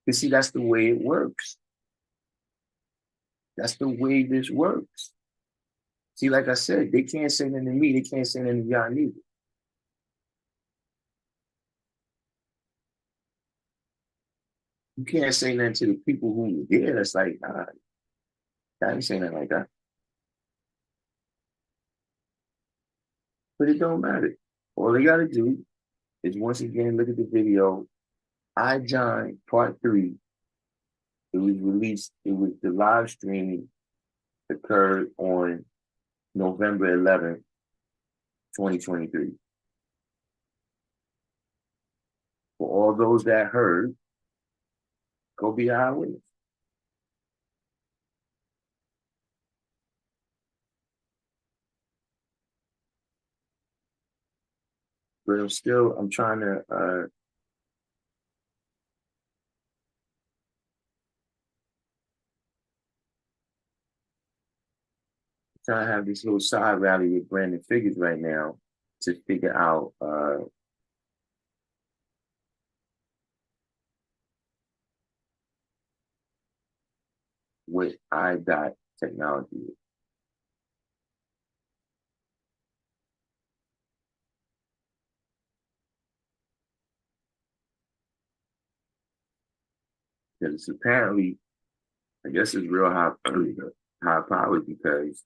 You see, that's the way it works. That's the way this works. See, like I said, they can't say nothing to me. They can't say nothing to y'all neither. You can't say nothing to the people who were there. That's like, I ain't saying nothing like that. But it don't matter. All they got to do is once again look at the video. I John Part 3. It was released. It was the live stream occurred on November 11th, 2023. For all those that heard, go be an eyewitness. But I'm trying to have this little side rally with Brandon Figures right now to figure out what I dot technology is. Because it's apparently, I guess it's real high powered because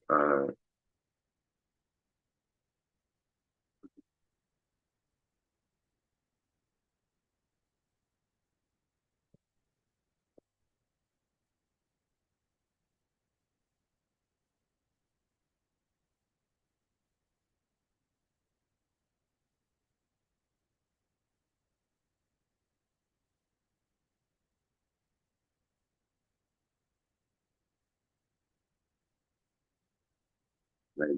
like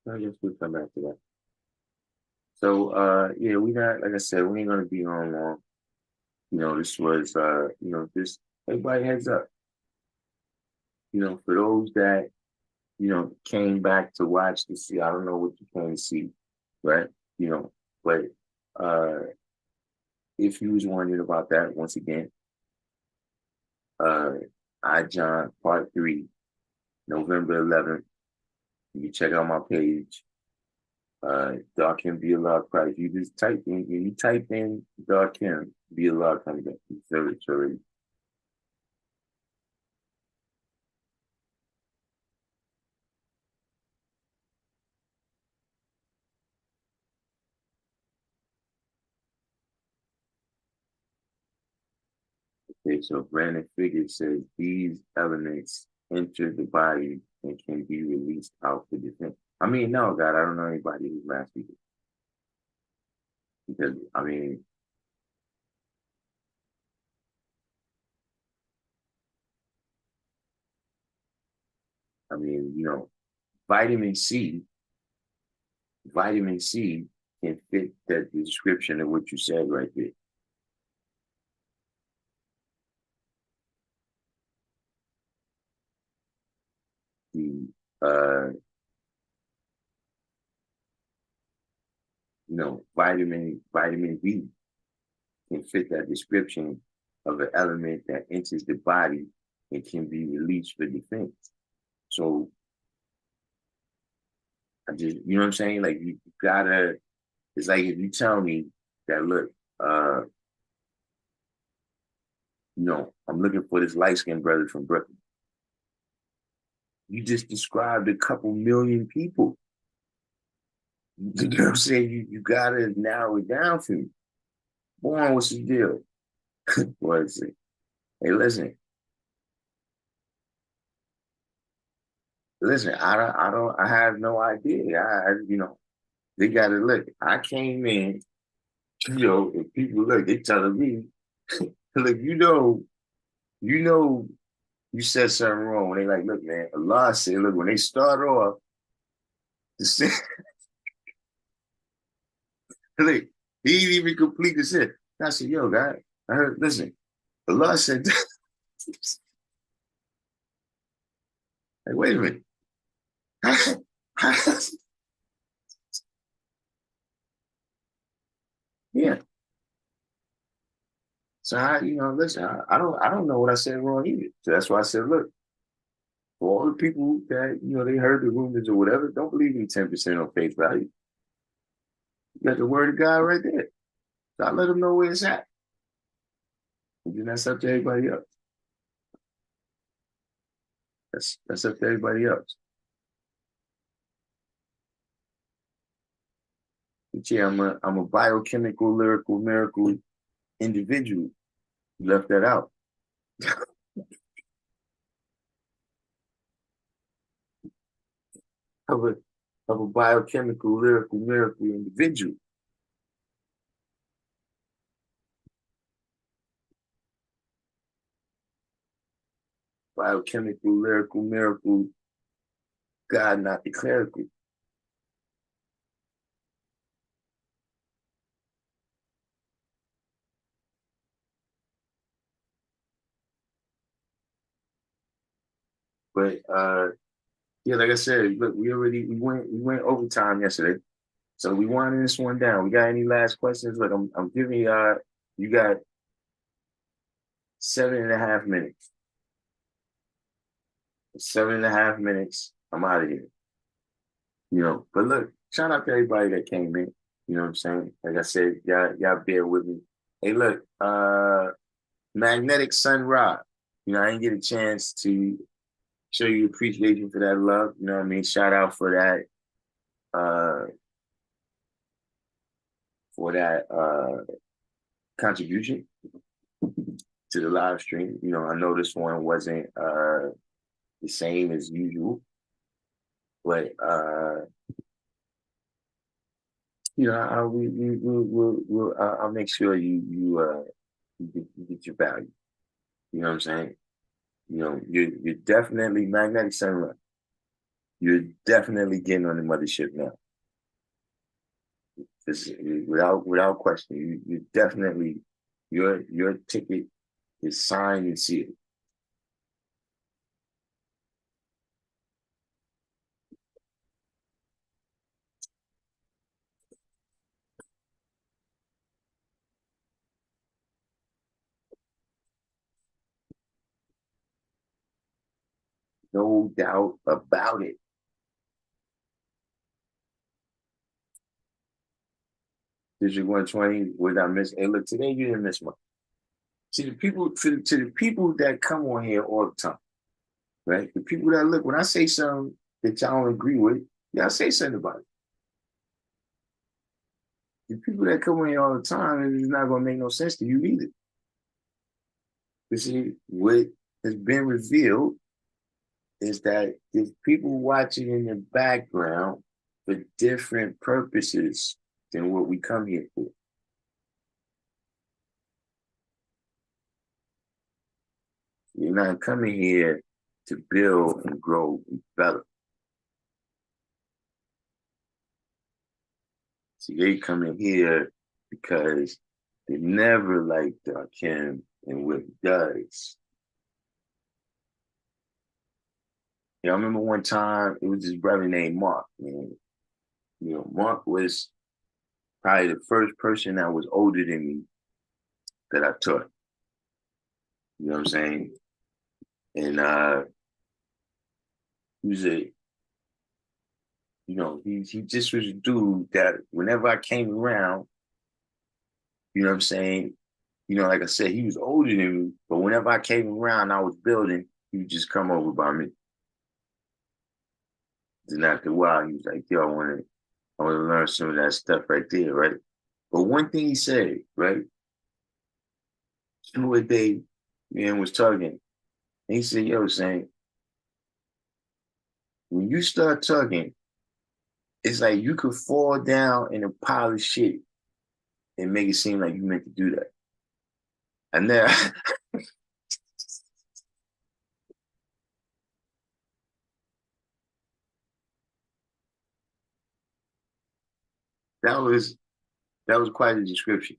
I guess we'll come back to that. So yeah, we not like I said, we ain't gonna be on long. This was just everybody heads up. For those that, came back to watch to see, I don't know what you came to see, right? But uh if you was wondering about that, once again, uh I John Part 3, November 11th. You can check out my page, Darkim Be AllahChrist. You just type in Darkim Be Allah comes up. You search already. Okay, so Brandon Figure says these elements enter the body and can be released out for defense. I mean, no, God, I don't know anybody who's mastered it. Because I mean, vitamin C, vitamin C can fit that description of what you said right there. The vitamin B can fit that description of an element that enters the body and can be released for defense. So I just, you know what I'm saying? Like you gotta, it's like if you tell me that, look, uh, I'm looking for this light-skinned brother from Brooklyn. You just described a couple million people. You know what I'm saying? You gotta narrow it down for me. Boy, what's the deal? What is it? Hey, listen. I have no idea. They gotta look. I came in, and people look. They telling me, look, you know, you said something wrong. When they like, look, man, Allah said, look, when they start off, the sin, look, he didn't even complete the sin. I said, yo, God, I heard, listen, Allah said, like, wait a minute. Yeah. So listen, I don't know what I said wrong either. So that's why I said, look, for all the people that, they heard the rumors or whatever, don't believe in 10% on face value. You got the word of God right there. So I let them know where it's at. And then that's up to everybody else. That's up to everybody else. But yeah, I'm a biochemical, lyrical, miracle individual. You left that out. of a of a biochemical, lyrical, miracle individual. Biochemical, lyrical, miracle, God, not the clerical. But yeah, like I said, look, we went overtime yesterday. So we winding this one down. We got any last questions? Look, I'm giving you got 7.5 minutes. 7.5 minutes. I'm out of here. But look, shout out to everybody that came in. You know what I'm saying? Like I said, y'all bear with me. Hey, look, Magnetic Sun Rock. I didn't get a chance to show you appreciation for that love. You know what I mean? Shout out uh for that contribution to the live stream. I know this one wasn't the same as usual, but I'll make sure you get your value. You know what I'm saying? You're definitely magnetic sunlight. You're definitely getting on the mothership now. This without question. You definitely your ticket is signed and sealed. No doubt about it. District 120, what did I miss? Hey, look, today you didn't miss much. See, to the people that come on here all the time, right? The people that look, when I say something that y'all don't agree with, y'all say something about it. The people that come on here all the time, it's not going to make no sense to you either. You see, what has been revealed is that there's people watching in the background for different purposes than what we come here for. You're not coming here to build and grow and develop. See, they come in here because they never liked Darkim and what he does. I remember one time it was this brother named Mark, man. Mark was probably the first person that was older than me that I taught. You know what I'm saying? And he was a, he just was a dude that whenever I came around, you know what I'm saying? Like I said, he was older than me, but whenever I came around, I was building, he would just come over by me. Then after a while, he was like, yo, I want to learn some of that stuff right there, right? But one thing he said, right? You know what day man was talking, and he said, yo, saying, when you start talking, it's like you could fall down in a pile of shit and make it seem like you meant to do that. And then that was that was quite a description.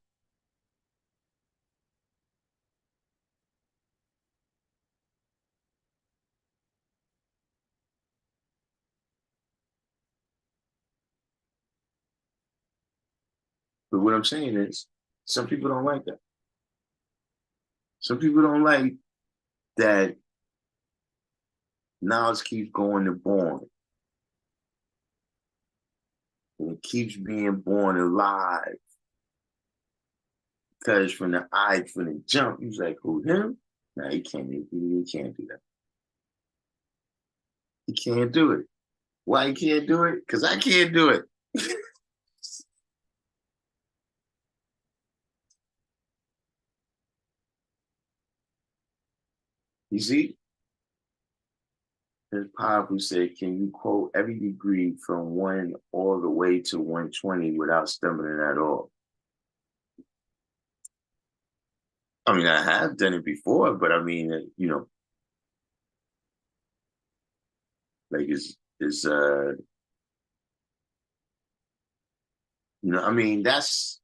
But what I'm saying is, some people don't like that. Some people don't like that knowledge keeps going to born, and it keeps being born alive. Because from the jump, he was like, who, him? No, he can't do that. He can't do it. Why he can't do it? Because I can't do it. You see? His powerful said, can you quote every degree from one all the way to 120 without stumbling at all? I mean, I have done it before, but I mean, like I mean, that's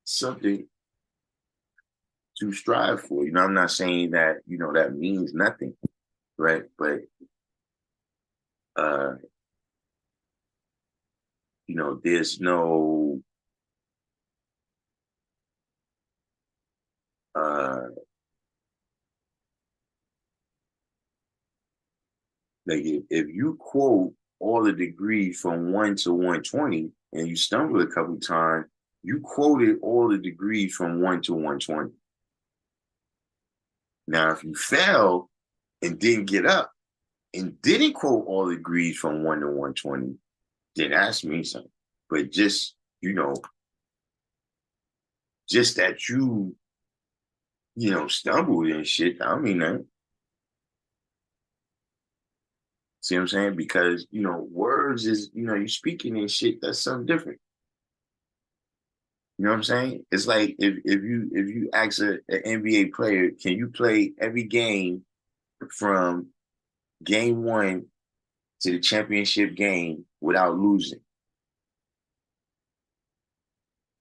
something to strive for. I'm not saying that, that means nothing, right? But uh, there's no uh like if you quote all the degrees from 1 to 120 and you stumble a couple times, you quoted all the degrees from 1 to 120. Now, if you fell and didn't get up and didn't quote all the degrees from 1 to 120, then ask me something. But just that stumbled and shit, I mean that. See what I'm saying? Because, words is, you speaking and shit, that's something different. You know what I'm saying? It's like if you ask an NBA player, can you play every game from game one to the championship game without losing?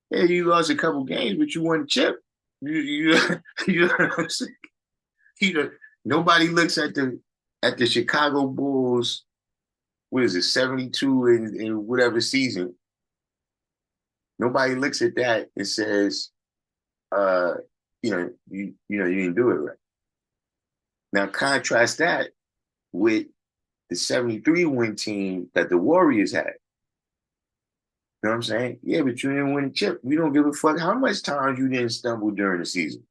Yeah, you lost a couple games, but you won the chip. You you know what I'm saying? You know, nobody looks at the Chicago Bulls. What is it, 72 in whatever season? Nobody looks at that and says, uh, you didn't do it right. Now contrast that with the 73 win team that the Warriors had. You know what I'm saying? Yeah, but you didn't win a chip. We don't give a fuck how much times you didn't stumble during the season.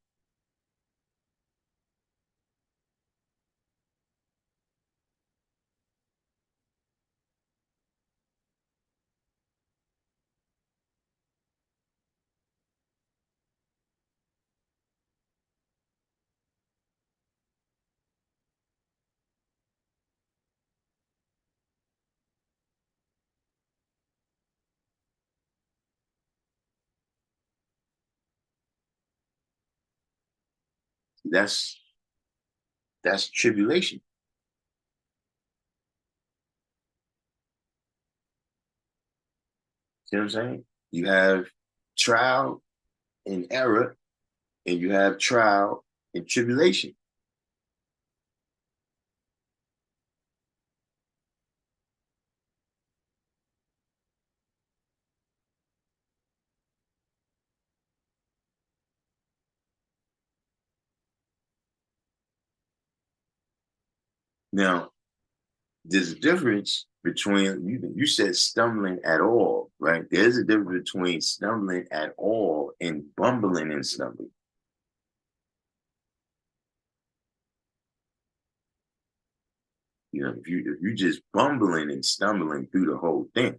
That's that's tribulation. You know what I'm saying? You have trial and error, and you have trial and tribulation. Now, there's a difference between you said stumbling at all, right? There's a difference between stumbling at all and bumbling and stumbling. If you just bumbling and stumbling through the whole thing,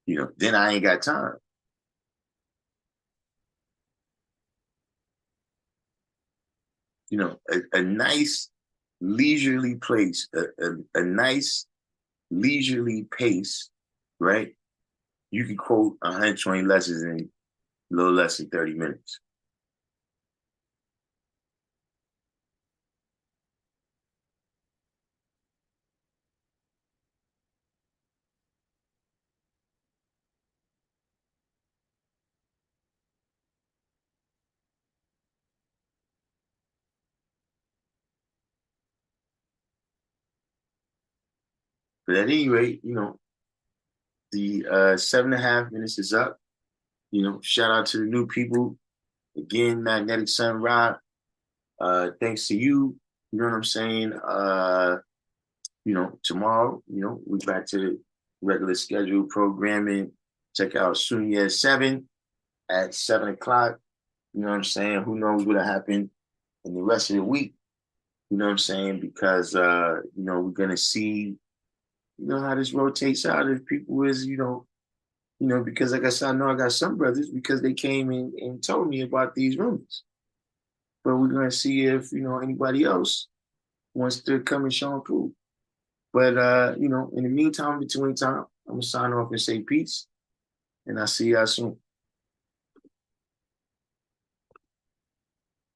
then I ain't got time. A nice leisurely place, a nice leisurely pace, right? You can quote 120 lessons in a little less than 30 minutes. But at any rate, the 7.5 minutes is up. Shout out to the new people. Again, Magnetic Sun Rock. Thanks to you. You know what I'm saying? Tomorrow, we're back to the regular scheduled programming. Check out Sunya 7 at 7 o'clock. You know what I'm saying? Who knows what'll happen in the rest of the week? You know what I'm saying? Because we're gonna see, how this rotates out if people is, because like I said, I know I got some brothers because they came in and told me about these rumors. But we're gonna see if, anybody else wants to come and show and prove. But in the meantime, between time, I'm gonna sign off and say peace. And I'll see y'all soon.